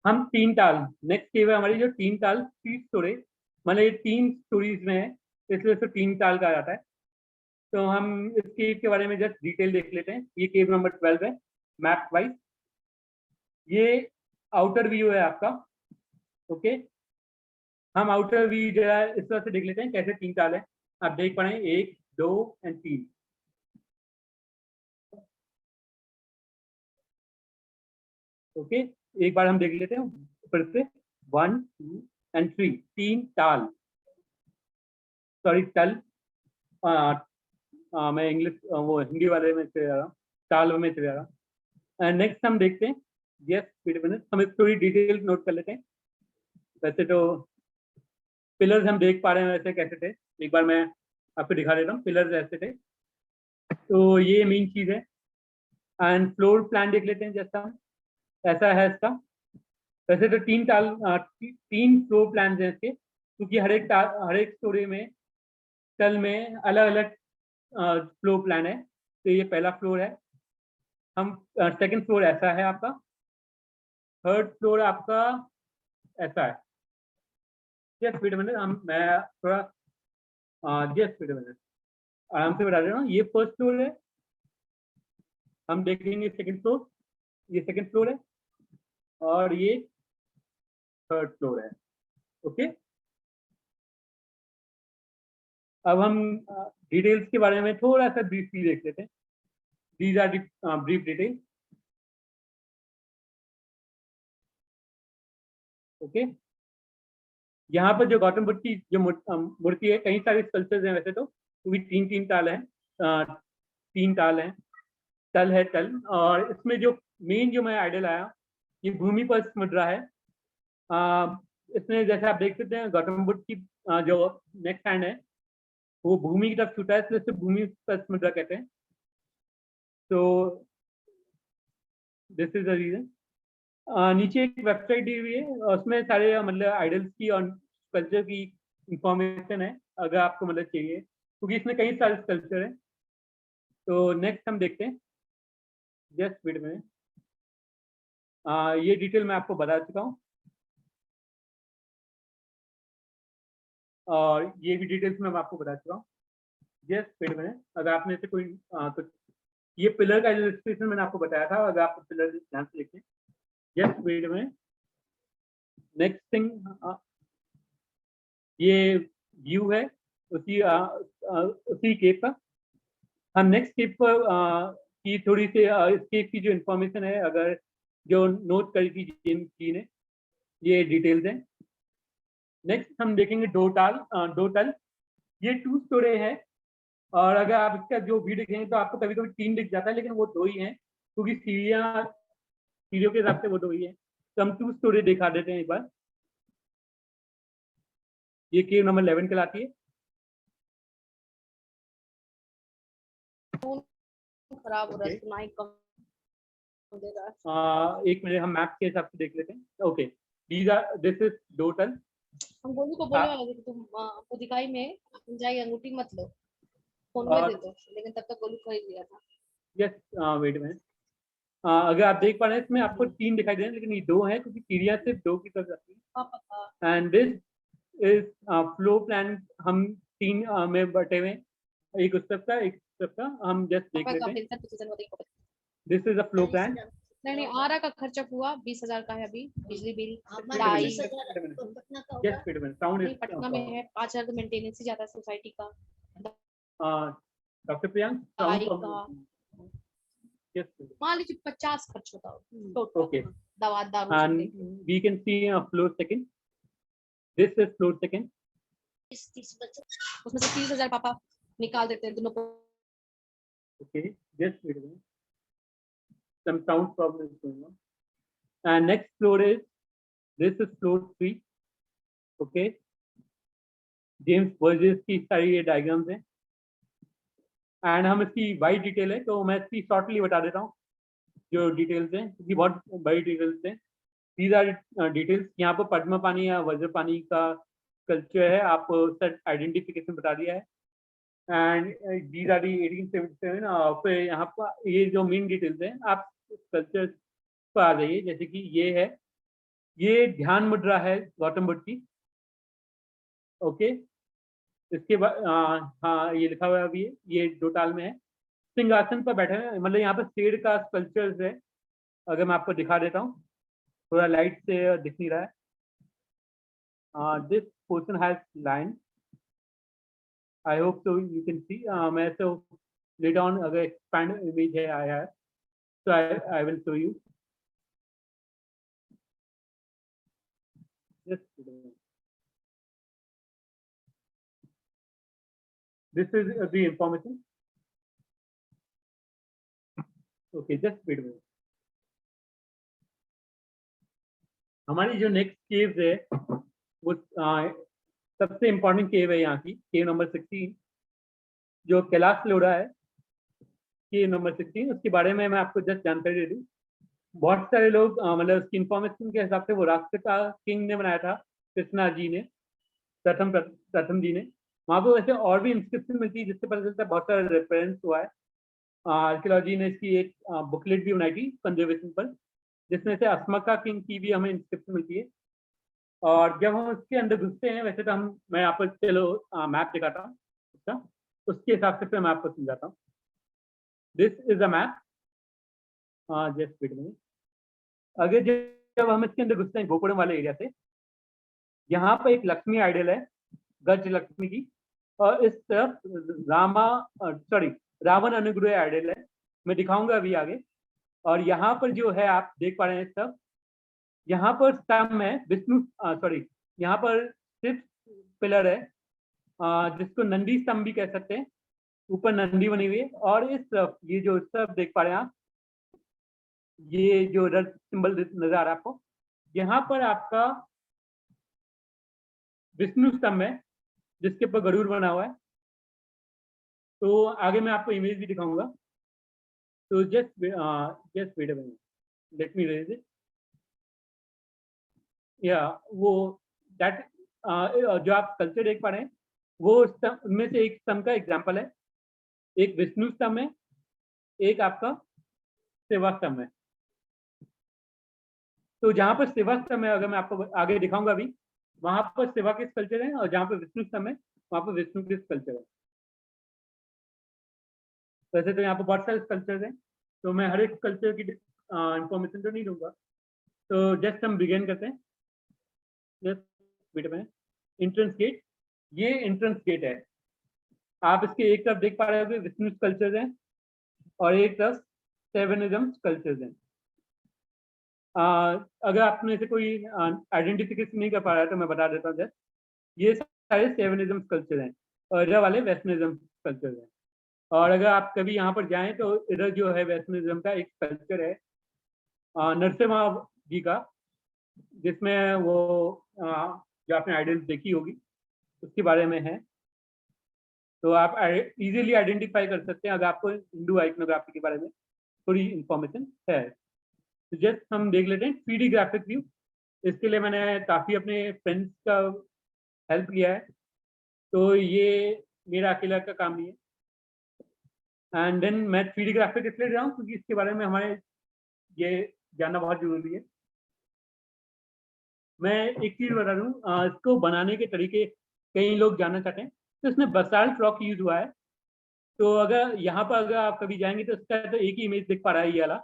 हम 3 ताल, नेक्स्ट केव है हमारी जो 3 ताल 3 स्टोरी, मतलब ये 3 स्टोरीज में है, इसलिए इसको 3 ताल कहा जाता है। तो हम इस केव के बारे में जस्ट डिटेल देख लेते हैं। ये केव नंबर 12 है मैप वाइज। ये आउटर व्यू है आपका, ओके। हम आउटर व्यू जो है इस तरह से देख लेते हैं कैसे 3 ताल है। आप देख पा रहे हैं 1 2 एंड 3, ओके। एक बार हम देख लेते हैं ऊपर से 1 2 एंड 3, 3 ताल, सॉरी तल, मैं इंग्लिश वो हिंदी वाले में चले जा रहा हूँ, ताल में चले जा रहा हूँ। नेक्स्ट हम देखते हैं, यस वेट अ मिनट, हम थोड़ी डिटेल नोट कर लेते हैं। वैसे तो पिलर्स हम देख पा रहे हैं वैसे कैसे थे, एक बार मैं आपको दिखा देता हूँ पिलर्स ऐसे थे। तो ये मेन चीज है। एंड फ्लोर प्लान देख लेते हैं, जैसा ऐसा है इसका। वैसे तो 3 फ्लोर प्लान है इसके, क्योंकि हर एक स्टोरी में तल में अलग अलग फ्लोर प्लान है। तो ये पहला फ्लोर है, हम सेकंड फ्लोर ऐसा है आपका, थर्ड फ्लोर आपका ऐसा है। जस्ट वेट अ मिनट, हम मैं थोड़ा जस्ट वेट अ मिनट आराम से बता दे रहा हूँ। ये फर्स्ट फ्लोर है, हम देखेंगे सेकंड फ्लोर, ये सेकंड फ्लोर है, और ये थर्ड फ्लोर है, ओके। अब हम डिटेल्स के बारे में थोड़ा सा ब्रीफली देख लेते हैं। These are brief details, okay. यहाँ पर जो गौतम बुद्ध की जो मूर्ति है, कई सारे स्कल्पचर्स हैं वैसे तो, क्योंकि 3 ताल हैं, 3 ताल हैं, तल है तल। और इसमें जो मेन जो मैं आइडियल आया, ये भूमि पर मुद्रा है। इसमें जैसे आप देख सकते हैं गौतम बुद्ध की जो नेक्स्ट हैंड है वो भूमि की तरफ छूटा है, इसलिए भूमि पर मुद्रा कहते हैं। तो दिस इज द रीजन। नीचे एक वेबसाइट दी हुई है, उसमें सारे मतलब आइडल्स की और कल्चर की इंफॉर्मेशन है, अगर आपको मतलब चाहिए, क्योंकि इसमें कई सारे कल्चर है। तो नेक्स्ट हम देखते हैं, जस्ट वेट में, ये डिटेल मैं आपको बता चुका हूँ, और ये भी डिटेल्स में मैं आपको बता चुका हूँ। जस्ट वेट में, अगर आपने से कोई कुछ, ये पिलर का इलस्ट्रेशन मैंने आपको बताया था, अगर आप पिलर ध्यान से देखें। जस्ट वेट में, नेक्स्ट थिंग, ये व्यू है उसी केप का। हम नेक्स्ट केप पर की थोड़ी सी इस केप की जो इंफॉर्मेशन है, अगर जो नोट करी थी जेम्स जी ने, ये डिटेल्स हैं। नेक्स्ट हम देखेंगे डोटल। ये 2 स्टोरी है, और अगर आप इसका जो व्यू देखेंगे तो आपको कभी कभी 3 दिख जाता है, लेकिन वो 2 ही हैं, क्योंकि सीढ़ियों के हिसाब से वो 2 ही है। तो हम 2 स्टोरी दिखा देते हैं एक बार। ये केव नंबर 11 कहलाती है। खराब हो रहा है, सुनाई कम दे रहा है। एक मिनट, हम मैप के हिसाब से देख लेते हैं। ओके, दिस इज डोटल। हम गोलू को बोलने वाले थे कि तुम आपको दिखाई में जाई अंगूठी मत लो, फोन में दे दो, लेकिन तब तक गोलू खरीद लिया था। Yes, wait minute. अगर आप देख पा रहे हैं इसमें आपको 3 दिखाई दे रहे हैं, लेकिन ये 2 है, क्योंकि सीढ़ियां सिर्फ 2 की तरफ जाती है। And this is flow plan. हम 3 में बटे हुए हैं, एक उस तरफ का, एक इस तरफ का। हम जस्ट देख लेते हैं। This is a flow plan. नहीं, आरा का खर्चा हुआ 20,000 का है अभी, बिजली bill yes, wait minute, sound नहीं, पटना में है 5,000 तो मेंटेनेंस ही जाता है सोसाइटी का। डॉक्टर प्रियांक, साउंड यस, मान लीजिए 50 खर्च होता हो ओके। दवा दारू And we can see a floor second. This is floor second. उसमें से 30,000 पापा निकाल देते हैं दोनों को। Okay, just wait a minute. Some sound problem is going on. And next floor is, this is floor 3. Okay. James Burgess की सारी ये डायग्राम्स हैं, एंड हम इसकी वाइड डिटेल है, तो मैं इसकी शॉर्टली बता देता हूँ जो डिटेल्स हैं, क्योंकि बहुत बड़ी डिटेल्स हैं। These are details. यहाँ पर पद्मा पानी या वज्र पानी का कल्चर है, आप उसका आइडेंटिफिकेशन बता दिया है। And these are the 1877। फिर यहाँ पर ये जो मेन डिटेल्स हैं, आप कल्चर पर आ जाइए। जैसे कि ये है, ये ध्यान मुद्रा है गौतम बुद्ध की। ओके, इसके बाद हाँ, ये लिखा हुआ है अभी, ये डोटाल में है। सिंहासन पर बैठे हैं, मतलब यहाँ पर शेर का स्कल्पचर्स है। अगर मैं आपको दिखा देता हूँ, थोड़ा लाइट से दिख नहीं रहा है। This portion has line, I hope so you can see. मैं तो later on अगर expand image है आया है, so I will show you. Just this is the information. Okay, just wait a minute. हमारी जो नेक्स्ट केव है वो सबसे इम्पोर्टेंट केव है यहाँ की, केव नंबर 16, जो कैलाश लोरा है। केव नंबर 16, उसके बारे में मैं आपको जस्ट जानकारी दे दूँ। बहुत सारे लोग मतलब उसकी इंफॉर्मेशन के हिसाब से वो राष्ट्र का किंग ने बनाया था, कृष्णा जी ने, प्रथम जी ने। वहाँ पर वैसे और भी इंस्क्रिप्शन मिलती है, जिससे पता चलता है बहुत सारा रेफरेंस हुआ है। आर्कियोलॉजी ने इसकी एक बुकलेट भी बनाई थी कंजर्वेशन पर, जिसमें से अस्मका किंग की भी हमें इंस्क्रिप्शन मिलती है। और जब हम उसके अंदर घुसते हैं, वैसे तो मैं आपको चलो मैप दिखाता हूँ उसका, उसके हिसाब से फिर मैं आपको समझाता हूँ। This is a map. Just wait minute. अगर जब हम इसके अंदर घुसते हैं गोकुलम वाले एरिया से, यहाँ पर एक लक्ष्मी आइडल है, गज लक्ष्मी की, और इस तरफ रावण अनुग्रह आइडल है। मैं दिखाऊंगा अभी आगे। और यहाँ पर जो है आप देख पा रहे हैं सब, यहाँ पर स्तंभ है विष्णु, यहाँ पर सिर्फ पिलर है, जिसको नंदी स्तंभ भी कह सकते हैं। ऊपर नंदी बनी हुई है, और इस तरफ ये जो सब देख पा रहे हैं आप, ये जो रथ सिंबल नजर आ रहा है आपको, यहाँ पर आपका विष्णु स्तंभ है, जिसके ऊपर गरुड़ बना हुआ है। तो आगे मैं आपको इमेज भी दिखाऊंगा। तो just wait a minute, let me raise it. या वो दैट जो आप कल्चर देख पा रहे हैं, वो स्तंभ में से एक स्तंभ का एग्जांपल है। एक विष्णु स्तंभ है, एक आपका सेवा स्तंभ है। तो जहां पर सेवा स्तंभ है, अगर मैं आपको आगे दिखाऊंगा अभी, वहां पर सेवा के स्कल्पचर है, और जहां पर विष्णु स्तंभ है वहां पर विष्णु के स्कल्पचर है। वैसे तो यहाँ पर बहुत सारे स्कल्पचर हैं, तो मैं हर एक कल्चर की इंफॉर्मेशन तो नहीं दूंगा। तो जस्ट हम बिगिन करते हैं। जस्ट वेट में एंट्रेंस गेट, ये एंट्रेंस गेट है। आप इसके एक तरफ देख पा रहे हो विष्णु स्कल्पचर हैं, और एक तरफ सेवनिज्म स्कल्पचर हैं। अगर आप में से कोई आइडेंटिफिकेशन नहीं कर पा रहा है तो मैं बता देता हूँ जस्ट, ये सारे सेवनिज्म कल्चर हैं और इधर वाले वेस्टर्निज्म कल्चर हैं। और अगर आप कभी यहाँ पर जाएं तो इधर जो है वेस्टर्निज्म का एक कल्चर है नरसिम्हा जी का, जिसमें वो जो आपने आइडल्स देखी होगी उसके बारे में है। तो आप इजीली आइडेंटिफाई कर सकते हैं अगर आपको हिंदू आइकनोग्राफी के बारे में थोड़ी इंफॉर्मेशन है। तो जस्ट हम देख लेते हैं 3D ग्राफिक व्यू। इसके लिए मैंने काफ़ी अपने फ्रेंड्स का हेल्प लिया है, तो ये मेरा अकेला का काम नहीं है। एंड देन मैं 3D ग्राफिक इसलिए रहा हूँ क्योंकि इसके बारे में हमारे ये जानना बहुत जरूरी है। मैं एक चीज़ बता दूँ, इसको बनाने के तरीके कई लोग जानना चाहते हैं। तो इसमें बसाल्ट रॉक यूज हुआ है। तो अगर यहाँ पर अगर आप कभी जाएंगे तो इसका तो एक ही इमेज दिख पा रहा है ये वाला,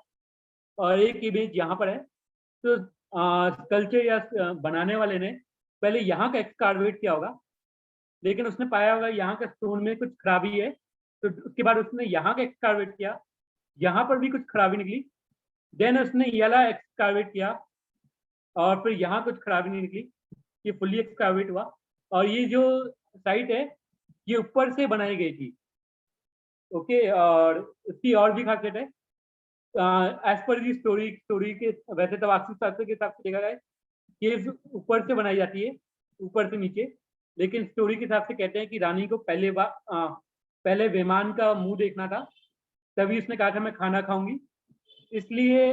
और एक इमेज यहाँ पर है। तो स्कल्पचर या बनाने वाले ने पहले यहाँ का एक्सकार्वेट किया होगा, लेकिन उसने पाया होगा यहाँ के स्टोन में कुछ खराबी है, तो उसके बाद उसने यहाँ का एक्सकार्वेट किया, यहाँ पर भी कुछ खराबी निकली, देन उसने ये वाला एक्सकार्वेट किया और फिर यहाँ कुछ खराबी नहीं निकली, ये फुल्ली एक्सकार्वेट हुआ। और ये जो साइट है ये ऊपर से बनाई गई थी। ओके, और इसकी और भी खासियत है, एज पर दी स्टोरी के वैसे तो वास्तुशास्त्र के हिसाब से देखा जाए केव्स ऊपर से बनाई जाती है, ऊपर से नीचे, लेकिन स्टोरी के हिसाब से कहते हैं कि रानी को पहले विमान का मुंह देखना था, तभी उसने कहा था मैं खाना खाऊंगी, इसलिए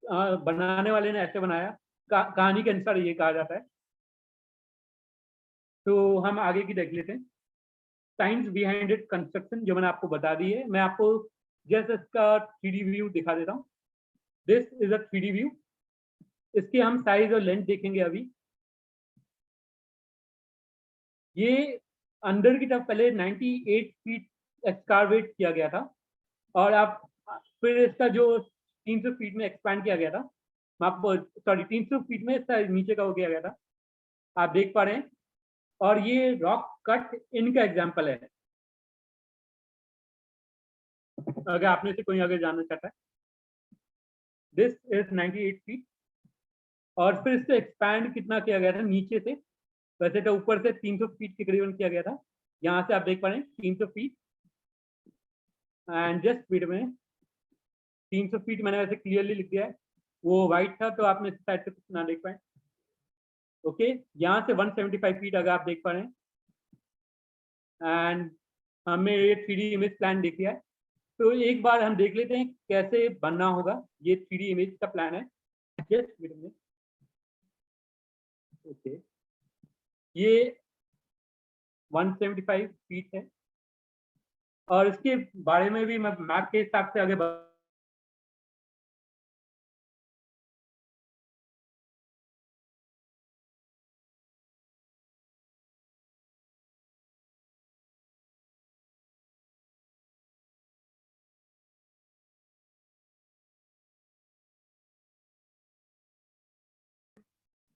बनाने वाले ने ऐसे बनाया। कहानी के अनुसार ये कहा जाता है। तो हम आगे की देख लेते हैं। साइंस बिहाइंड इट कंस्ट्रक्शन जो मैंने आपको बता दी है, मैं आपको जस्ट इसका 3D व्यू दिखा देता हूँ। This is a 3D view. इसके हम साइज और लेंथ देखेंगे अभी। ये अंदर की तरफ पहले 98 फीट एक्सकावेट किया गया था, और आप फिर इसका जो 300 फीट में एक्सपैंड किया गया था, आपको सॉरी 300 फीट में इसका नीचे का हो किया गया था, आप देख पा रहे हैं। और ये रॉक कट इनका एग्जाम्पल है, अगर आपने से कोई अगर जानना चाहता है। This is 98 feet. और फिर इससे एक्सपैंड कितना किया गया था नीचे से, वैसे तो ऊपर से 300 फीट के करीबन किया गया था, यहाँ से आप देख पा रहे हैं 300 फीट। एंड जस्ट फीट में 300 फीट मैंने वैसे क्लियरली लिख दिया है, वो वाइट था तो आपने साइड से कुछ ना देख पाए। ओके, यहाँ से 175 फीट अगर आप देख पा रहे हैं। एंड हमें ये 3D इमेज प्लान दिख गया है। तो एक बार हम देख लेते हैं कैसे बनना होगा। ये 3D इमेज का प्लान है। जस्ट फीट में ओके, ये 175 फीट है, और इसके बारे में भी मैं मैप के हिसाब से आगे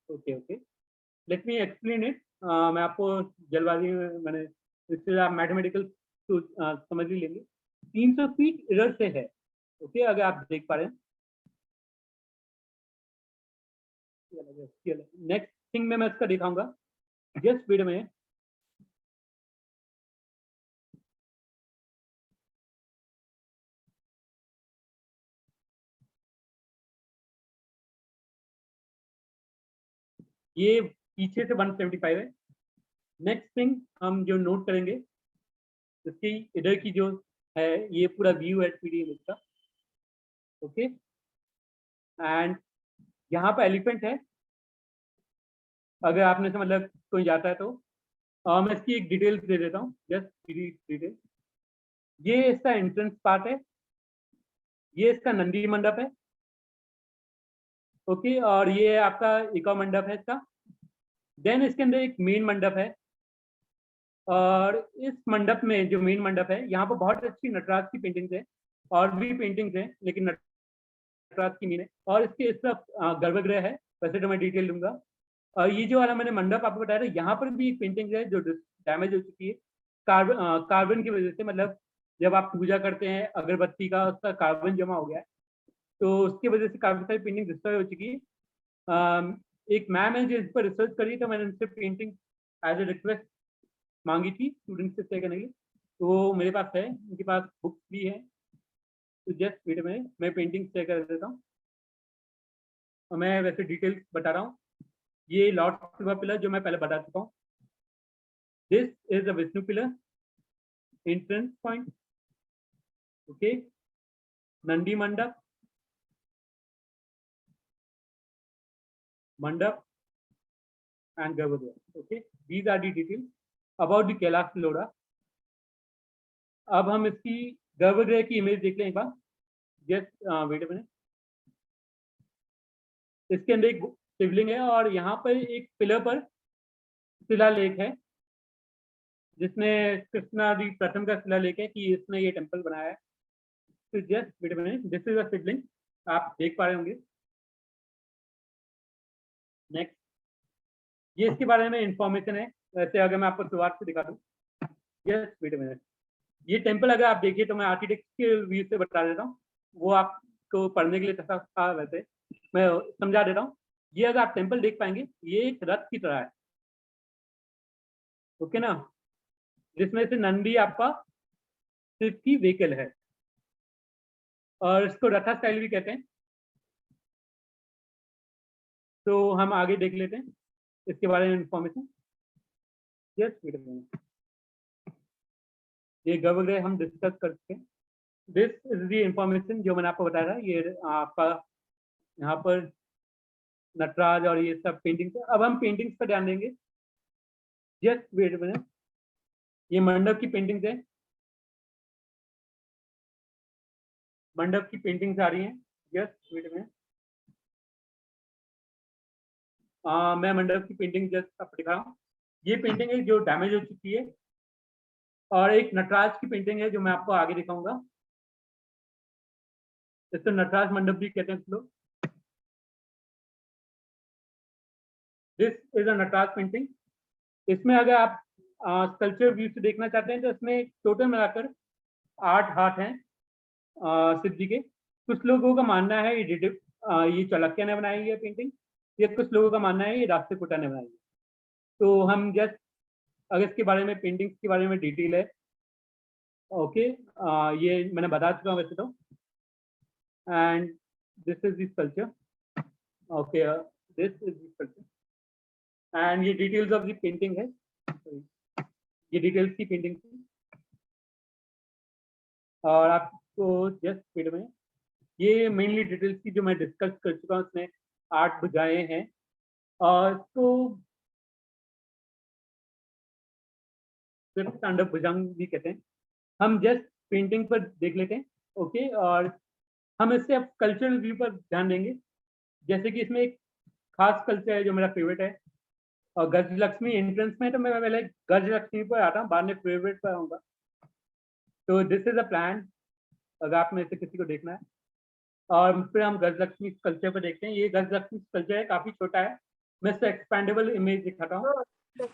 okay okay, let me explain it. मैं आपको जल्दबाजी में मैंने इससे आप मैथमेटिकल समझ ही लेंगे। 300 फीट इधर से है। ओके, अगर आप देख पा रहे हैं। नेक्स्ट थिंग में मैं इसका दिखाऊंगा जस्ट स्पीड में। ये पीछे से 175 है। नेक्स्ट थिंग हम जो नोट करेंगे, इसकी इधर की जो है ये पूरा व्यू है 3D इमेज का। ओके, एंड यहाँ पर एलिफेंट है, अगर आपने से मतलब कोई जाता है तो मैं इसकी एक डिटेल्स दे देता हूँ, जस्ट डिटेल। ये इसका एंट्रेंस पार्ट है, ये इसका नंदी मंडप है। ओके, और ये आपका एक और मंडप है इसका। देन इसके अंदर एक मेन मंडप है, और इस मंडप में जो मेन मंडप है यहाँ पर बहुत अच्छी नटराज की पेंटिंग्स है, और भी पेंटिंग्स हैं लेकिन नटराज की मेन है। और इसके इस तरफ गर्भगृह है, वैसे तो मैं डिटेल दूंगा। और ये जो वाला मैंने मंडप आपको बताया था, यहाँ पर भी एक पेंटिंग है जो डैमेज हो चुकी है कार्बन की वजह से, मतलब जब आप पूजा करते हैं अगरबत्ती का उसका कार्बन जमा हो गया है, तो उसकी वजह से काफी सारी पेंटिंग डिस्ट्रॉय हो चुकी है। एक मैम है जो इस पर रिसर्च करी, तो मैंने उनसे पेंटिंग एज ए रिक्वेस्ट मांगी थी स्टूडेंट्स से शेयर करने के लिए, तो वो मेरे पास है, उनके पास बुक्स भी है। तो जस्ट वेट में मैं पेंटिंग शेयर कर देता हूँ और मैं वैसे डिटेल्स बता रहा हूँ। ये लॉर्ड शिवा पिलर जो मैं पहले बता चुका हूँ। This is the Vishnu pillar entrance point, okay, Nandi mandap and Garbhagriha. Okay, these are the details about the Kailash Loda. अब हम इसकी गर्भगृह की इमेज देख लें एक बार। Just wait a minute. इसके अंदर एक शिवलिंग है और यहाँ पर एक पिलर पर शिलालेख है, जिसमें कृष्णादि प्रथम का शिलालेख है कि इसने ये टेम्पल बनाया है। तो just wait a minute, this is a shivling, आप देख पा रहे होंगे। नेक्स्ट, ये इसके बारे में इंफॉर्मेशन है। वैसे अगर मैं आपको शुरुआत से दिखा दूं, जस्ट वेट अ मिनट, ये टेम्पल अगर आप देखिए तो मैं आर्किटेक्ट के व्यू से बता देता हूँ, वो आपको पढ़ने के लिए था, वैसे मैं समझा देता हूँ। ये अगर आप टेम्पल देख पाएंगे, ये एक रथ की तरह है, ओके ना, जिसमें से नंदी आपका शिव की व्हीकल है और इसको रथा स्टाइल भी कहते हैं। तो हम आगे देख लेते हैं इसके बारे में information. Just wait a minute, ये गर्भगृह हम डिस्कस कर चुके हैं। दिस इज द इंफॉर्मेशन जो मैंने आपको बताया था। ये आपका यहाँ पर नटराज और ये सब पेंटिंग्स है। अब हम पेंटिंग्स पर ध्यान देंगे। जस्ट वेट अ मिनट, ये मंडप की पेंटिंग्स है, मंडप की पेंटिंग्स आ रही हैं। जस्ट वेट अ मिनट, मैं मंडप की पेंटिंग जस्ट आपको दिखा रहा हूँ। ये पेंटिंग है जो डैमेज हो चुकी है, और एक नटराज की पेंटिंग है जो मैं आपको आगे दिखाऊंगा। इसको नटराज मंडप भी कहते हैं लोग। This is a Nataraja painting. इसमें अगर आप स्कल्पचर व्यू से देखना चाहते हैं तो इसमें टोटल मिलाकर 8 हाथ हैं शिव जी के। कुछ लोगों का मानना है ये चाणक्य ने बनाई है पेंटिंग, या कुछ लोगों का मानना है ये राष्ट्रकूटा ने बनाई है। तो हम जस्ट अगर इसके बारे में, पेंटिंग्स के बारे में डिटेल है, ओके, ये मैंने बता चुका हूँ वैसे तो। And this is the sculpture, okay, this is the sculpture and ये डिटेल्स ऑफ द पेंटिंग है। ये डिटेल्स की पेंटिंग है और आपको जस्ट फीड में ये मेनली डिटेल्स की जो मैं डिस्कस कर चुका हूँ, उसमें 8 भुजाएं हैं और इसको फिफ्थ तांडव भुजंग भी कहते हैं। हम जस्ट पेंटिंग पर देख लेते हैं, ओके, और हम इससे अब कल्चरल व्यू पर ध्यान देंगे। जैसे कि इसमें एक खास कल्चर है जो मेरा फेवरेट है, और गजलक्ष्मी एंट्रेंस में, तो मैं पहले गजलक्ष्मी पर आता हूँ, बाद में फेवरेट पर आऊँगा। तो दिस इज अ प्लान, अगर आप में से किसी को देखना है। और फिर हम गजलक्ष्मी कल्चर पर देखते हैं। ये गजलक्ष्मी कल्चर है, काफी छोटा है। मैं इससे एक्सपेंडेबल इमेज दिखाता हूँ। Okay,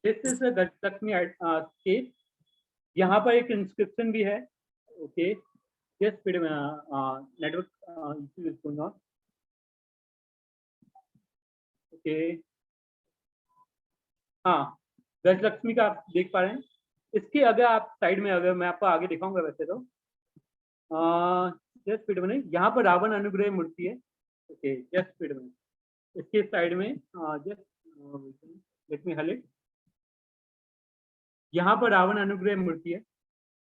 this is the Gajalakshmi sketch. यहाँ पर एक इंस्क्रिप्शन भी है, ओके, जस्ट फिर network issue is going on, okay. हाँ, गजलक्ष्मी का आप देख पा रहे हैं। इसके अगर आप साइड में, अगर मैं आपको आगे दिखाऊंगा वैसे तो, जस्ट फिट में यहाँ पर रावण अनुग्रह मूर्ति है, ओके, जस्ट फिट में इसके साइड में, जस्ट लेट मी हाईलाइट, यहाँ पर रावण अनुग्रह मूर्ति है।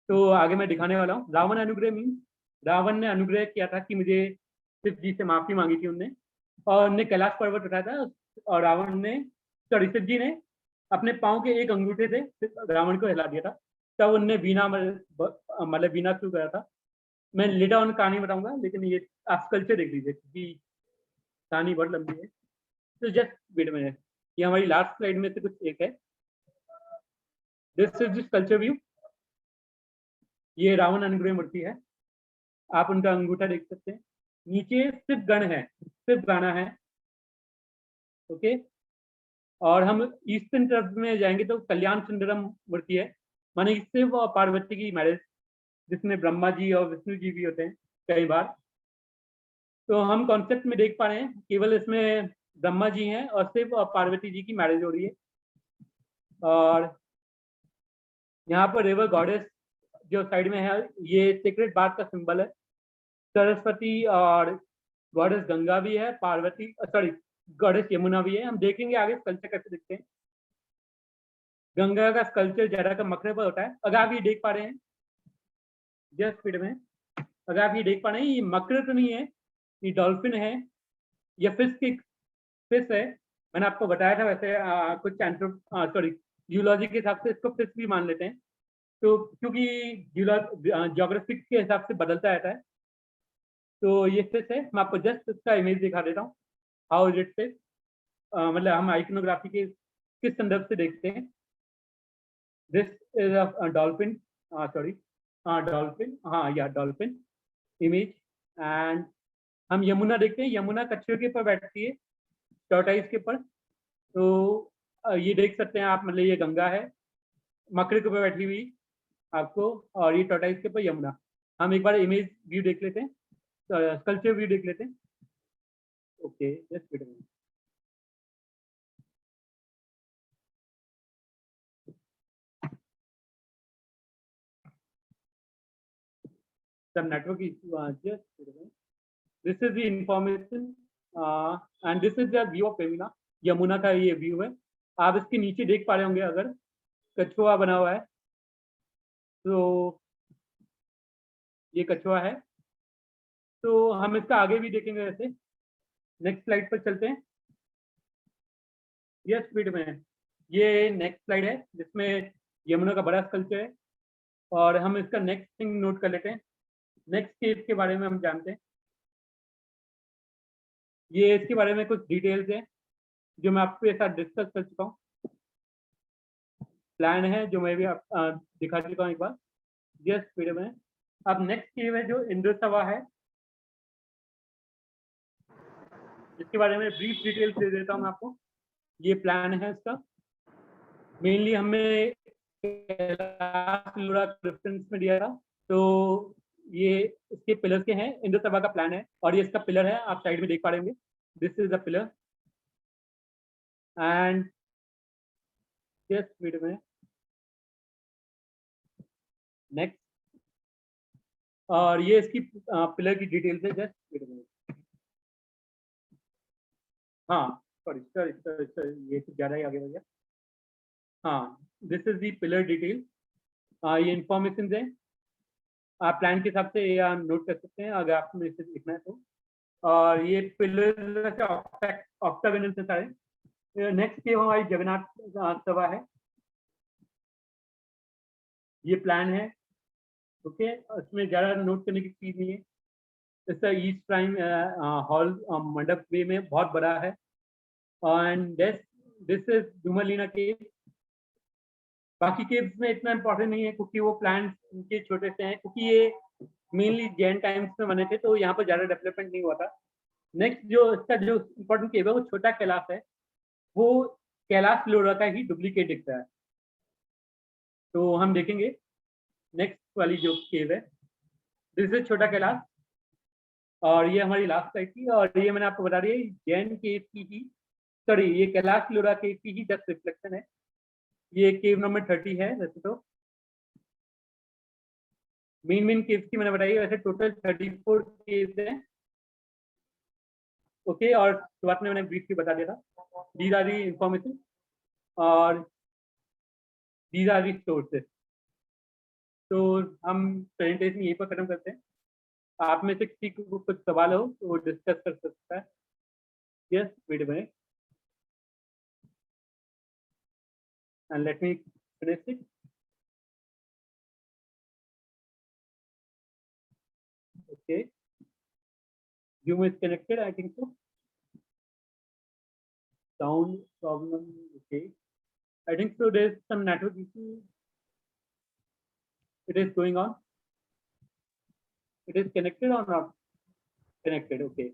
तो आगे मैं दिखाने वाला हूँ। रावण अनुग्रह मीन्स रावण ने अनुग्रह किया था कि मुझे शिव जी से माफी मांगी थी उनने, और उनने कैलाश पर्वत उठाया था, और रावण ने, सॉरी, शिव जी ने अपने पाँव के एक अंगूठे से रावण को हिला दिया था। तब उनने बीना मतलब बीना शुरू करा था। मैं लेटर ऑन कहानी बताऊंगा, लेकिन ये आप कल्चर देख लीजिए क्योंकि कहानी बहुत लंबी है। तो जस्ट वेट में, ये हमारी लास्ट स्लाइड में से कुछ एक है। This is this culture view. ये रावण अनुग्रह मूर्ति है, आप उनका अंगूठा देख सकते हैं। नीचे शिव गण है, शिव गाना है, ओके। और हम ईस्टर्न तरफ में जाएंगे तो कल्याण सुंदरम मूर्ति है, माने शिव और पार्वती की मैरिज जिसमें ब्रह्मा जी और विष्णु जी भी होते हैं कई बार। तो हम कॉन्सेप्ट में देख पा रहे हैं केवल इसमें ब्रह्मा जी हैं और सिर्फ और पार्वती जी की मैरिज हो रही है। और यहाँ पर रिवर गॉडेस जो साइड में है ये सीक्रेट बात का सिंबल है। सरस्वती और गॉडेस गंगा भी है, पार्वती सॉरी गॉडेस यमुना भी है। हम देखेंगे आगे स्कल्पचर कैसे दिखते हैं। गंगा का स्कल्पचर जरा का मकरे पर होता है। अगर आप ये देख पा रहे हैं जस्ट स्पीड में, अगर आप ये देख पा रहे हैं ये मकर तो नहीं है, ये डॉल्फिन है या फिश है। मैंने आपको बताया था वैसे कुछ सॉरी जियोलॉजी के हिसाब से इसको फिश भी मान लेते हैं, तो क्योंकि ज्योग्राफी के हिसाब से बदलता रहता है। तो ये फिश है, मैं आपको जस्ट इसका इमेज दिखा देता हूँ। हाउ इज इट फिश, मतलब हम आइकनोग्राफी के किस संदर्भ से देखते हैं। This is a dolphin, sorry dolphin, हाँ या डॉल्फिन इमेज। एंड हम यमुना देखते हैं, यमुना कछुए के ऊपर बैठती है, टॉर्टाइज के ऊपर। तो ये देख सकते हैं आप, मतलब ये गंगा है मकरे के ऊपर बैठी हुई आपको, और ये टॉर्टाइज के ऊपर यमुना। हम एक बार इमेज व्यू देख लेते हैं, स्कल्पचर व्यू देख लेते हैं। Okay just wait a minute. Some network issue, just wait a minute. This is the information and this is the view of Yamuna. Yamuna का ये व्यू है। आप इसके नीचे देख पा रहे होंगे अगर कछुआ बना हुआ है, तो ये कछुआ है। तो हम इसका आगे भी देखेंगे वैसे। नेक्स्ट स्लाइड पर चलते हैं। यस स्पीड में, ये नेक्स्ट स्लाइड है जिसमें यमुना का बड़ा स्कल्पचर है। और हम इसका नेक्स्ट थिंग नोट कर लेते हैं। नेक्स्ट केव के बारे में हम जानते हैं। ये इसके बारे में कुछ डिटेल्स है जो मैं आपके साथ डिस्कस कर चुका हूँ। प्लान है जो मैं भी आप दिखा चुका हूँ एक बार। यस स्पीड में, अब नेक्स्ट केव है जो इंद्रसभा है, इसके बारे में ब्रीफ डिटेल्स दे देता हूँ मैं आपको। ये प्लान है इसका। मेनली हमें रेफरेंस में दिया था, तो ये इसके पिलर्स के हैं, इंद्रसभा का प्लान है और ये इसका पिलर है, आप साइड में देख पा रहे होंगे। This is the pillar and just wait में नेक्स्ट। और ये इसकी पिलर की डिटेल्स है। जस्ट वेट में, हाँ सॉरी सॉरी सॉरी सॉरी, ये कुछ ज़्यादा ही आगे बढ़ गया। हाँ this is the pillar detail. ये इंफॉर्मेशन है, आप प्लान के हिसाब से या नोट कर सकते हैं अगर आपको इसे लिखना है तो। और ये पिलर ऑक्टागोनल से सारे। नेक्स्ट के हमारी जगन्नाथ सभा है, ये प्लान है। ओके, इसमें ज़्यादा नोट करने की चीज़ नहीं है। इसका ईस्ट प्राइम हॉल मंडप वे में बहुत बड़ा है। एंड दिस इज डुमरलीना केव। बाकी केव्स में इतना इंपॉर्टेंट नहीं है क्योंकि वो प्लान के छोटे से हैं, क्योंकि ये मेनली जैन टाइम्स में बने थे, तो यहाँ पर ज़्यादा डेवलपमेंट नहीं हुआ था। नेक्स्ट जो इसका जो इम्पोर्टेंट केव है वो छोटा कैलाश है, वो कैलाश लोरा का ही डुप्लीकेट दिखता है। तो हम देखेंगे नेक्स्ट वाली जो केव है, दिस इज छोटा कैलाश। और ये हमारी लास्ट स्लाइड थी, और ये मैंने आपको बता दिया जैन केव की ही, सॉरी ये कैलाश लोरा केव की ही जस्ट रिफ्लेक्शन है। ये केव नंबर 30 है वैसे तो। मेन केव्स की मैंने बताई, वैसे टोटल 34 केव्स हैं। ओके, और शुरुआत में मैंने ब्रीफली बता दिया था। दीज आर दी इंफॉर्मेशन और दीज आर दी सोर्सेस। तो हम प्रेजेंटेशन यहीं पर खत्म करते हैं। आप में से किसी को कुछ सवाल हो तो वो डिस्कस कर सकता है। Yes wait minute and let me finish it. Okay, Zoom is connected, I think so. Sound problem, okay. I think so there's some network issue. It is going on. It is connected or not connected? Okay.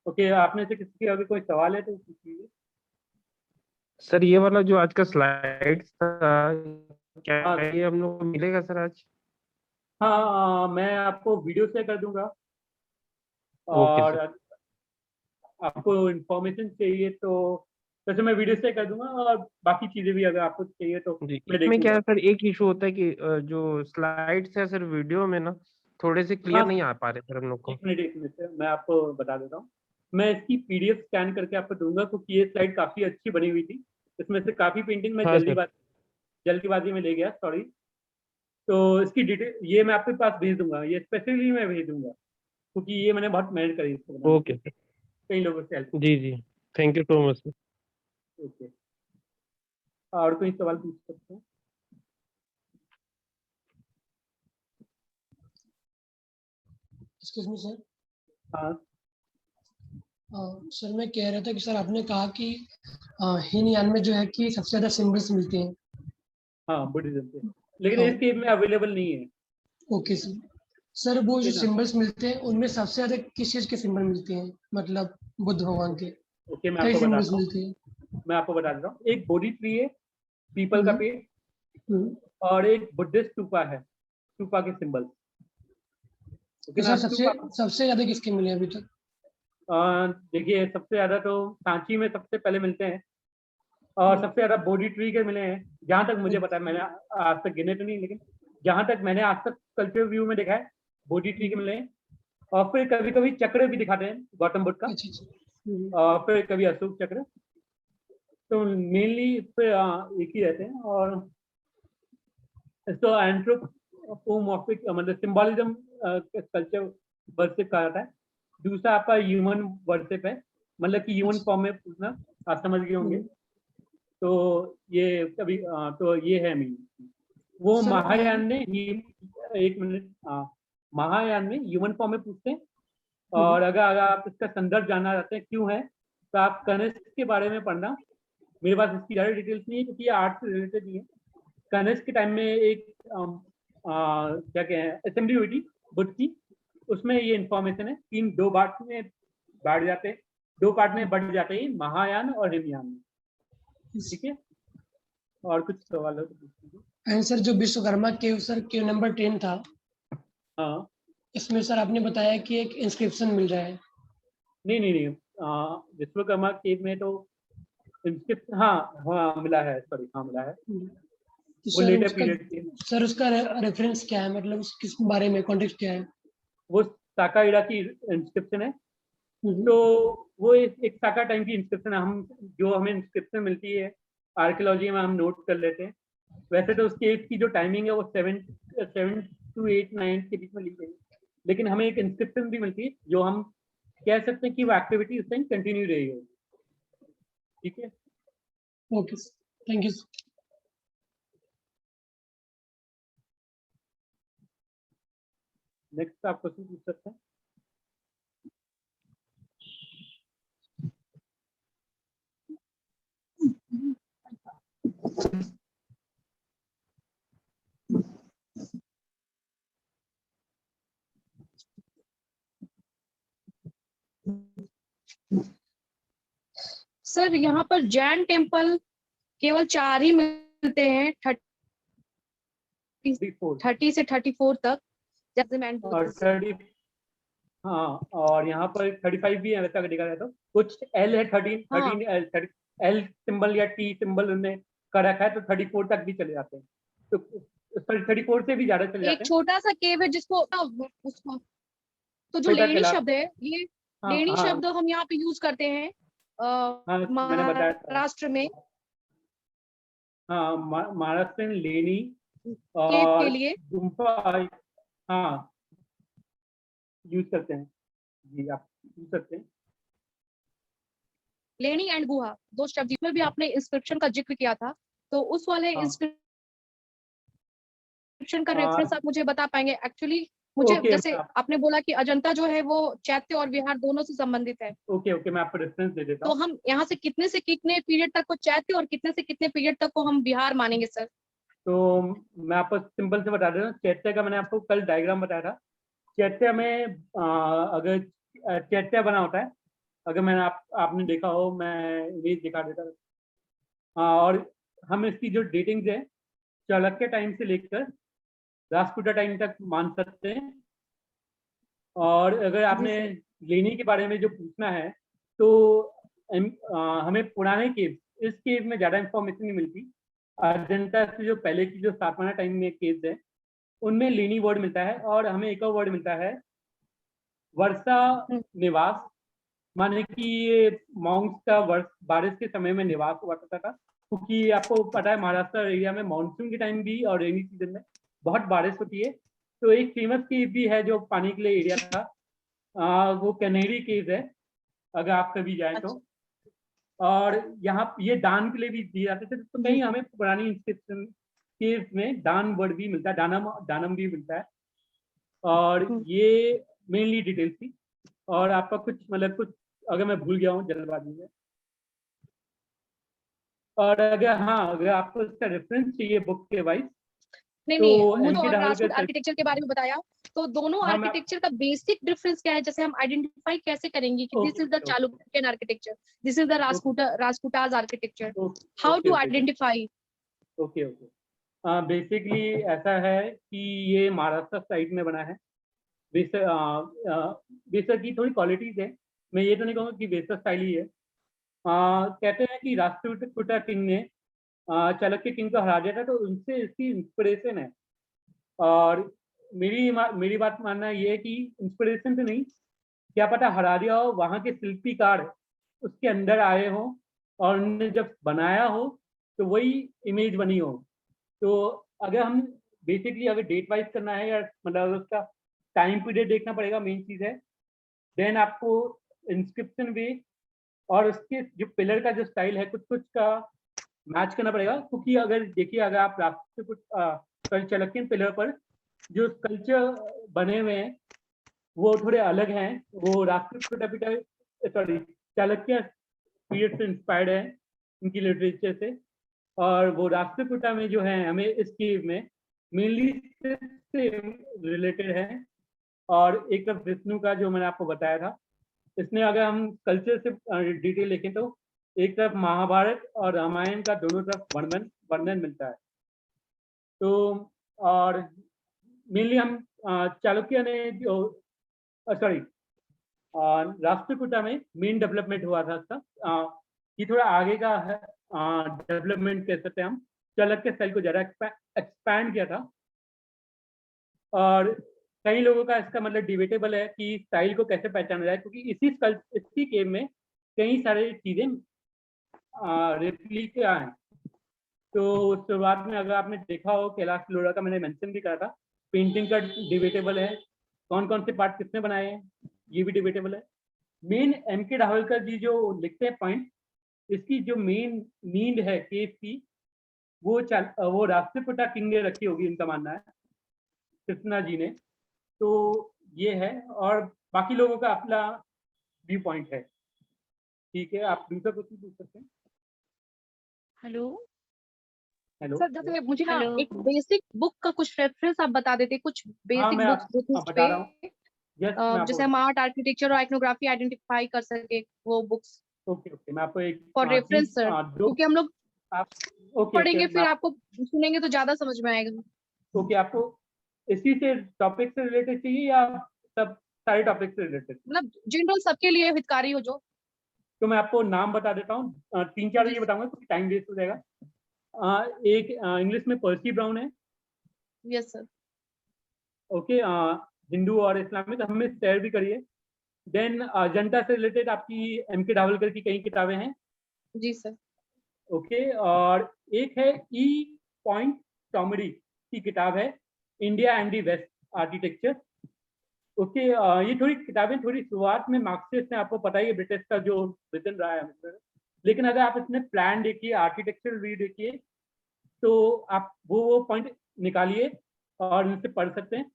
Okay, आपने से किसी का अभी कोई सवाल है तो पूछिए। सर ये वाला जो आज का स्लाइड था क्या हाँ। ये हम लोग को मिलेगा सर आज? हाँ, मैं आपको वीडियो शेयर कर दूंगा। ओके और सर। आपको इंफॉर्मेशन चाहिए तो वैसे मैं वीडियो शेयर कर दूंगा, और बाकी चीजें भी अगर आपको चाहिए तो जी, मैं इसमें क्या देखूंगा। है सर, एक इशू होता है कि जो स्लाइड्स है सर वीडियो में ना थोड़े से क्लियर हाँ, नहीं आ पा रहे सर हम लोग को। 1 मिनट से मैं आपको बता देता हूँ। मैं इसकी पीडीएफ स्कैन करके आपको दूंगा, क्योंकि ये स्लाइड काफी अच्छी बनी हुई थी। इसमें से काफी पेंटिंग मैं हाँ सर। जल्दीबाजी में ले गया, सॉरी। तो इसकी डिटेल ये मैं आपके पास भेज दूंगा, ये स्पेशली मैं भेज दूंगा, क्योंकि ये मैंने बहुत मेहनत करी इसको बनाने ओके की, सर। कई लोगों से हेल्प। जी जी। Thank you so much sir. Okay, और कोई सवाल पूछ सकते हैं? Excuse me sir. हाँ सर मैं कह रहा था कि सर आपने कहा कि हीनयान में जो है कि सबसे ज़्यादा सिम्बल्स मिलते हैं। हाँ, बुद्धिज्म पे, लेकिन हाँ, इस केस में अवेलेबल नहीं है। Okay sir. सर वो ठीक जो है ना? सिम्बल्स मिलते हैं उनमें सबसे ज़्यादा किस चीज़ के सिंबल मिलते हैं, मतलब बुद्ध भगवान के ओके, मैं कई आपको सिम्बल्स बताता हूँ। मिलते हैं। मैं आपको बता देता हूँ, एक बोधी ट्री है, पीपल का हम्म, पेड़, हम्म। और एक बुद्धिस्ट स्तूपा है, स्तूपा के सिंबल। ओके तो ना? सर सबसे स्तूपा, सबसे ज़्यादा किसके मिले अभी तक? देखिए सबसे ज्यादा तो सांची में सबसे पहले मिलते हैं, और सबसे ज्यादा बोधी ट्री के मिले हैं, जहां तक मुझे पता है। मैंने आज तक गिने तो नहीं, लेकिन जहां तक मैंने आज तक कल्चर व्यू में देखा है, बोधी ट्री के मिले हैं। और फिर कभी कभी चक्र भी दिखाते हैं गौतम बुद्ध का, अच्छा अच्छा। हम्म, और फिर कभी अशोक चक्र। तो मेनली फिर एक ही रहते हैं। और इसको एंथ्रोपोमॉर्फिक मतलब सिंबॉलिज्म कल्चर वर्शिप कहा जाता है। दूसरा आपका ह्यूमन वर्शिप है, मतलब कि ह्यूमन अच्छा। फॉर्म में पूछना, आप समझ गए होंगे। हम्म। तो ये कभी तो ये है मीन, वो सर महायान ने ही, 1 मिनट, महायान में ह्यूमन फॉर्म में पूछते हैं। हम्म, और अगर आप इसका संदर्भ जानना चाहते हैं क्यों है, तो आप कनिष्क के बारे में पढ़ना। मेरे पास इसकी ज़्यादा डिटेल्स नहीं है, क्योंकि ये आर्ट से रिलेटेड ही है। कनिष्क के टाइम में एक क्या कहते हैं, असेंबली हुई थी बुद्ध की, उसमें ये इंफॉर्मेशन है। 2 पार्ट में बांट जाते हैं, 2 पार्ट में बढ़ जाते हैं, महायान और हिमयान में। ठीक है, और कुछ सवाल हो तो पूछ लीजिए। एंड सर जो विश्वकर्मा के सर के नंबर 10 था, हाँ, इसमें सर आपने बताया कि एक इंस्क्रिप्शन मिल रहा है। नहीं नहीं नहीं, विश्वकर्मा केव में तो इंस्क्रिप्ट, हाँ हाँ मिला है, सॉरी, हाँ मिला है। तो वो लेटर पीरियड के, सर उसका रेफरेंस क्या है, मतलब उस किस बारे में कॉन्टेक्स्ट क्या है? वो साकाइरा की इंस्क्रिप्शन है। हम्म, तो वो एक साका टाइम की इंस्क्रिप्शन है। हम जो हमें इंस्क्रिप्शन मिलती है आर्कियोलॉजी में, हम नोट कर लेते हैं। वैसे तो उसकी एज की जो टाइमिंग है वो 7 to 8 9 के बीच में ली गई है, लेकिन हमें एक इंस्क्रिप्शन भी मिलती है जो हम कह सकते हैं कि वो एक्टिविटी उस टाइम कंटिन्यू रही हो। ठीक है। Okay, thank you. नेक्स्ट आप क्वेश्चन पूछ सकते हैं। सर यहाँ पर जैन टेम्पल केवल 4 ही मिलते हैं, 34 30 से 34 तक, जैसे मैं और 30, हाँ, और यहाँ पर 35 भी है, वैसा अगर देखा जाए तो कुछ एल है, 13 हाँ 13 एल, एल सिंबल या टी सिंबल उन्हें का रखा है, तो 34 तक भी चले जाते हैं। तो 34 से भी ज्यादा चले एक जाते हैं। छोटा सा केव है जिसको उसको, तो जो छोटा लेणी किला, शब्द है ये, हाँ लेणी हाँ शब्द हम यहाँ पे यूज करते हैं हाँ, मैंने बताया था। महाराष्ट्र में हाँ, महाराष्ट्र में लेनी केव के और लिए। गुम्फा, हाँ, यूज करते हैं। जी, आप यूज करते हैं। लेणी एंड गुहा, 2 शब्द, जिसमें भी आपने इंस्क्रिप्शन का जिक्र किया था, तो उस वाले हाँ, इंस्क्रिप्शन का रेफरेंस आप मुझे बता पाएंगे? एक्चुअली मुझे, ओके, जैसे आपने बोला कि अजंता जो है वो चैत्य और विहार दोनों से संबंधित है, ओके ओके, मैं आपको रेफरेंस दे देता तो हूँ। हम यहाँ से कितने पीरियड तक को चैत्य और कितने से कितने पीरियड तक को हम विहार मानेंगे सर? तो मैं आपको सिंपल से बता देता हूँ। चैत्य का मैंने आपको कल डायग्राम बताया था। चैत्य में अगर चैत्य बना होता है, अगर मैंने आपने देखा हो, मैं इमेज दिखा देता हूँ। और हम इसकी जो डेटिंग है, चाणक्य टाइम से लेकर राजपूता टाइम तक मान सकते हैं। और अगर आपने लेनी के बारे में जो पूछना है तो हमें पुराने केव, इस केव में ज़्यादा इंफॉर्मेशन नहीं मिलती। अजंता से जो पहले की जो सातवाहन टाइम में केव्स है उनमें लेनी वर्ड मिलता है, और हमें एक और वर्ड मिलता है वर्षा निवास, माने कि ये मॉन्क्स का वर्ष बारिश के समय में निवास हुआ करता था, क्योंकि आपको पता है महाराष्ट्र एरिया में मानसून के टाइम भी और रेनी सीजन में बहुत बारिश होती है। तो एक फेमस केव भी है जो पानी के लिए एरिया था, वो कनेरी केव है, अगर आप कभी जाए तो। और यहाँ ये दान के लिए भी दिए जाते थे, तो कहीं हमें पुरानी इंस्क्रिप्शन केव में दान वर्ड भी मिलता है, दानम भी मिलता है। और ये मेनली डिटेल्स थी। और आपका कुछ मतलब कुछ अगर मैं भूल गया हूँ जल्दबाजी में, और अगर आपको इसका रेफरेंस चाहिए बुक के वाइज, नहीं तो नहीं, मुझे एम के और डावलकर राजपूत आर्किटेक्चर के बारे में बताया, तो दोनों हाँ, मैं- आर्किटेक्चर का बेसिक डिफरेंस क्या है, जैसे हम आइडेंटिफाई कैसे करेंगे कि this is the okay Chalukyan architecture, this is the Rajputas architecture, how okay to okay identify? Okay okay basically ऐसा है कि ये महाराष्ट्र साइड में बना है। बेसर की थोड़ी क्वालिटीज है, मैं ये तो नहीं कहूँगा कि बेसर स्टाइल ही है। कहते हैं कि राष्ट्रकूटा किंग ने चाणक्य किंग को हरा दिया था, तो उनसे इसकी इंस्पिरेशन है। और मेरी बात मानना ये है कि इंस्पिरेशन तो नहीं, क्या पता हरा दिया हो, वहाँ के शिल्पीकार उसके अंदर आए हो और उन्होंने जब बनाया हो तो वही इमेज बनी हो। तो अगर हम बेसिकली अगर डेट वाइज करना है या मतलब उसका टाइम पीरियड देखना पड़ेगा, मेन चीज़ है। देन आपको इंस्क्रिप्शन भी और उसके जो पिलर का जो स्टाइल है कुछ कुछ का मैच करना पड़ेगा, क्योंकि अगर देखिए अगर आप राष्ट्र कुछ चाणक्यन पिलर पर जो स्कल्पचर बने हुए हैं वो थोड़े अलग हैं, वो राष्ट्रकूटा सॉरी चाणक्य पीरियड से इंस्पायर्ड है उनकी लिटरेचर से। और वो राष्ट्रकूटा में जो है हमें इस केव में मेनली से रिलेटेड है। और एक तरफ विष्णु का जो मैंने आपको बताया था, इसमें अगर हम कल्चर से डिटेल देखें तो एक तरफ महाभारत और रामायण का दोनों तरफ वर्णन मिलता है। तो और मेनली हम चाणक्य ने जो सॉरी राष्ट्रकूटा में मेन डेवलपमेंट हुआ था इसका, ये थोड़ा आगे का है डेवलपमेंट कह सकते हैं हम। चाणक्य स्टाइल को ज़्यादा एक्सपैंड किया था। और कई लोगों का इसका मतलब डिबेटेबल है कि स्टाइल को कैसे पहचाना जाए, क्योंकि इसी केव में कई सारी चीज़ें रेप्लिका हैं। तो शुरुआत में अगर आपने देखा हो कैलाश लोरा का मैंने मेंशन भी करा था, पेंटिंग का डिबेटेबल है, कौन कौन से पार्ट किसने बनाए हैं ये भी डिबेटेबल है। मेन एम के डावलकर जी जो लिखते हैं पॉइंट, इसकी जो मेन नींद है केस की वो राष्ट्रकूटा किंग ने रखी होगी, उनका मानना है, कृष्णा जी ने। तो ये है, और बाकी लोगों का अपना व्यू पॉइंट है। ठीक है, आप दूसरा क्वेश्चन पूछ सकते हैं। हेलो हेलो सर, जैसे मुझे ना हेलो। एक बेसिक बुक का कुछ रेफरेंस आप बता देते, कुछ हाँ, बेसिक मैं बुक्स बता रहा हूँ। यस, मैं जैसे हम आर्ट, आर्किटेक्चर और आइकनोग्राफी आइडेंटिफाई कर सके, वो बुक्स ओके ओके मैं आपको एक फॉर रेफरेंस सर, दो क्योंकि हम लोग आप ओके पढ़ेंगे ओके फिर आपको सुनेंगे तो ज्यादा समझ में आएगा। ओके आपको इसी से टॉपिक से रिलेटेड चाहिए या सब सारे टॉपिक से रिलेटेड? मतलब जनरल सबके लिए हितकारी हो जो। तो मैं आपको नाम बता देता हूँ, 3-4 ये बताऊंगा क्योंकि टाइम वेस्ट हो जाएगा। एक इंग्लिश में पर्सी ब्राउन है, यस सर। ओके, हिंदू और इस्लामिक, हमें शेयर भी करिए। देन जनता से रिलेटेड आपकी एम के डावलकर की कई किताबें हैं, जी सर। ओके। और एक है ई पॉइंट टॉमरी की किताब है, India and the West architecture, okay. ये थोड़ी किताबें थोड़ी शुरुआत में मार्क्सिस्ट ने, आपको पता ही है ब्रिटिश का जो विजन रहा है, लेकिन अगर आप इसमें प्लान देखिए, आर्किटेक्चर व्यू देखिए, तो आप वो पॉइंट निकालिए और इनसे पढ़ सकते हैं।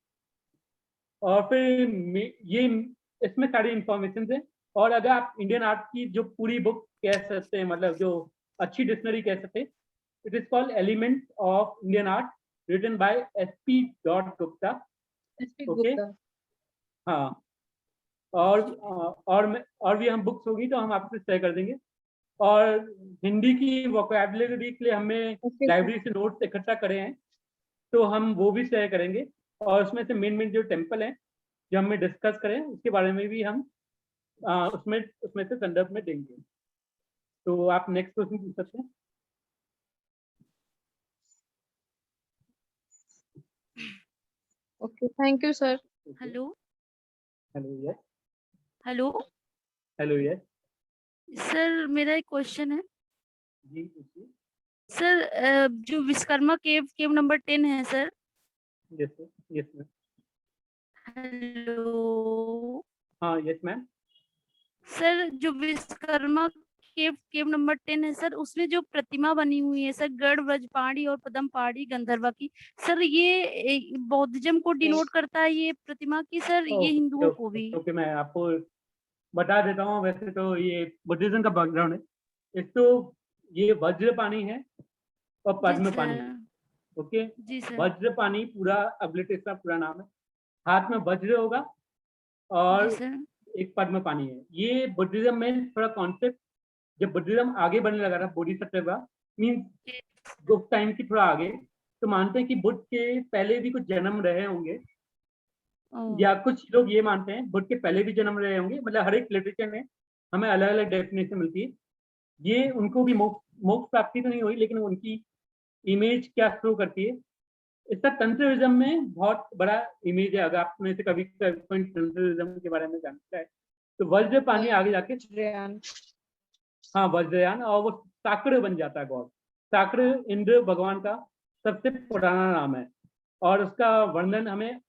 और फिर ये इसमें सारी इंफॉर्मेशन है। और अगर आप इंडियन आर्ट की जो पूरी बुक कह सकते हैं, मतलब जो अच्छी डिक्शनरी कह सकते हैं, it is called elements of Indian art, written by SP Gupta, okay. हाँ, और भी हम बुक्स होगी तो हम आपसे शेयर कर देंगे। और हिंदी की वोकैबुलरी के लिए हमने लाइब्रेरी से नोट्स इकट्ठा करे हैं, तो हम वो भी शेयर करेंगे, और उसमें से मेन जो टेम्पल है जो हमें डिस्कस करें उसके बारे में भी हम उसमें से संदर्भ में देंगे। तो आप नेक्स्ट क्वेश्चन पूछ सकते हैं। Okay, thank you sir. Hello hello yes. Hello hello yes. Sir, मेरा एक क्वेश्चन है जी पूछिए। सर। जो विश्वकर्मा केव केव नंबर 10 है sir. Yes sir. Yes ma'am. Hello हाँ यस मैम। सर, जो विश्वकर्मा केव केव नंबर 10 है सर, उसमें जो प्रतिमा बनी हुई है सर, गढ़ व्रज पहाड़ी और पदम पहाड़ी गंधर्वा की, सर ये बौद्धिज्म को डिनोट करता है ये प्रतिमा की सर, ये हिंदुओं को भी। ओके मैं आपको बता देता हूँ। वैसे तो ये बुद्धिज्म का बैकग्राउंड है। इस तो ये वज्रपाणी है और जी पद्म पानी। सर। ओके। जी सर। वज्रपाणी पूरा अब्लिटेशन का पूरा नाम है। हाथ में वज्र होगा जी और सर। एक पद्म पानी है। ये बुद्धिज्म में थोड़ा कॉन्सेप्ट जब बुद्धिज्म आगे बढ़ने लगा था, बोधिसत्व का मीन्स गुप्त टाइम की थोड़ा आगे, तो मानते हैं कि बुद्ध के पहले भी कुछ जन्म रहे होंगे, या कुछ लोग ये मानते हैं बुद्ध के पहले भी जन्म रहे होंगे। मतलब हर एक लिटरेचर में हमें अलग अलग डेफिनेशन मिलती है। ये उनको भी मोक्ष प्राप्ति तो नहीं हुई, लेकिन उनकी इमेज क्या शो करती है, इसका तंत्रिज्म में बहुत बड़ा इमेज है। अगर आपने से कभी तंत्रिज्म के बारे में जानता है तो वज्र पानी आगे जाके हाँ वज्रयान, और वो साकड़ बन जाता है गॉड। साकड़ इंद्र भगवान का सबसे पुराना नाम है, और उसका वर्णन हमें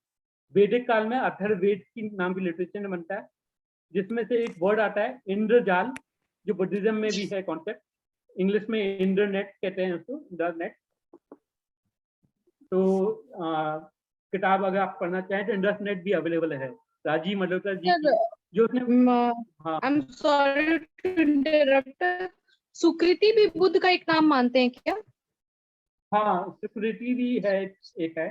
वैदिक काल में अथर्ववेद की नाम की लिटरेचर में बनता है, जिसमें से एक वर्ड आता है इंद्रजाल, जो बुद्धिज्म में भी है कॉन्सेप्ट। इंग्लिश में इंटरनेट कहते हैं उसको, इंटरनेट। तो किताब अगर आप पढ़ना चाहें तो इंटरनेट भी अवेलेबल है, राजीव मल्होत्रा जी की, जो उसने हाँ I am sorry to interrupt. Sukriti भी बुद्ध का एक नाम मानते हैं क्या? हाँ सिक्योरिटी भी है, एक है।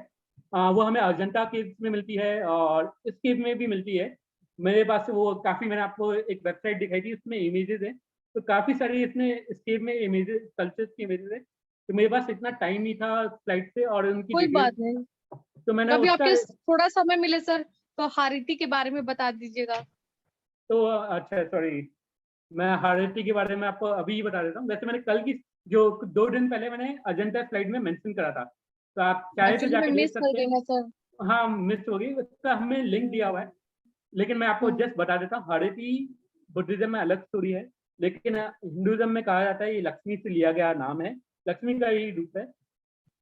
वो हमें अजंता केव में मिलती है और इस केव में भी मिलती है। मेरे पास वो काफी, मैंने आपको एक वेबसाइट दिखाई थी, उसमें इमेजेस हैं, तो काफी सारी इसमें इस केव में इमेजेस, कल्चर्स की इमेजेस है। तो मेरे पास इतना टाइम नहीं था स्लाइड से और उनकी कोई डिटेल, बात नहीं, तो मैंने कभी उसका आपके थोड़ा समय मिले सर तो हारिटी के बारे में बता दीजिएगा। तो अच्छा सॉरी, मैं हारेटी के बारे में आपको अभी ही बता देता हूँ। वैसे मैंने कल की जो 2 दिन पहले मैंने अजंता स्लाइड में मेंशन करा था, तो आप चाहे तो एक्चुअली मैं जाके देख मिस कर सकते गई हैं। ना सर। हाँ मिस हो गई, उसका हमें लिंक दिया हुआ है, लेकिन मैं आपको जस्ट बता देता हूँ। हारेटी बुद्धिज्म में अलग स्टोरी है, लेकिन हिंदुज्म में कहा जाता है ये लक्ष्मी से लिया गया नाम है, लक्ष्मी का ही रूप है।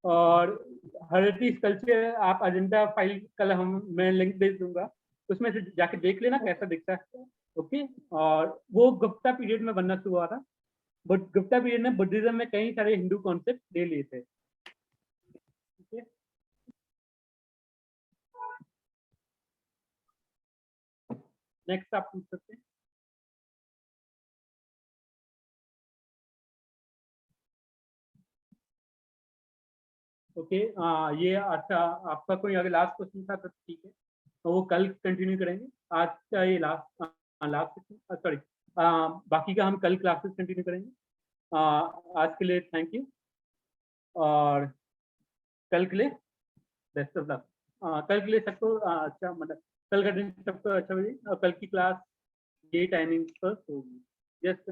और हारेटी स्कल्पचर आप अजंता फाइल कल मैं लिंक भेज दूंगा, उसमें से जाके देख लेना कैसा दिखता है। ओके। और वो गुप्ता पीरियड में बनना शुरू हुआ था, बट गुप्ता पीरियड में बुद्धिज्म में कई सारे हिंदू कॉन्सेप्ट ले लिए थे। नेक्स्ट आप पूछ सकते हैं। ओके। ये अच्छा, आपका कोई अगर लास्ट क्वेश्चन था तो ठीक है, तो वो कल कंटिन्यू करेंगे। आज का ये लास्ट सॉरी, बाकी का हम कल क्लासेस कंटिन्यू करेंगे। आज के लिए थैंक यू, और कल के लिए बेस्ट ऑफ लक। कल के लिए सबको अच्छा, मतलब कल का दिन सबको अच्छा बजे, और कल की क्लास यही टाइमिंग पर होगी। जस्ट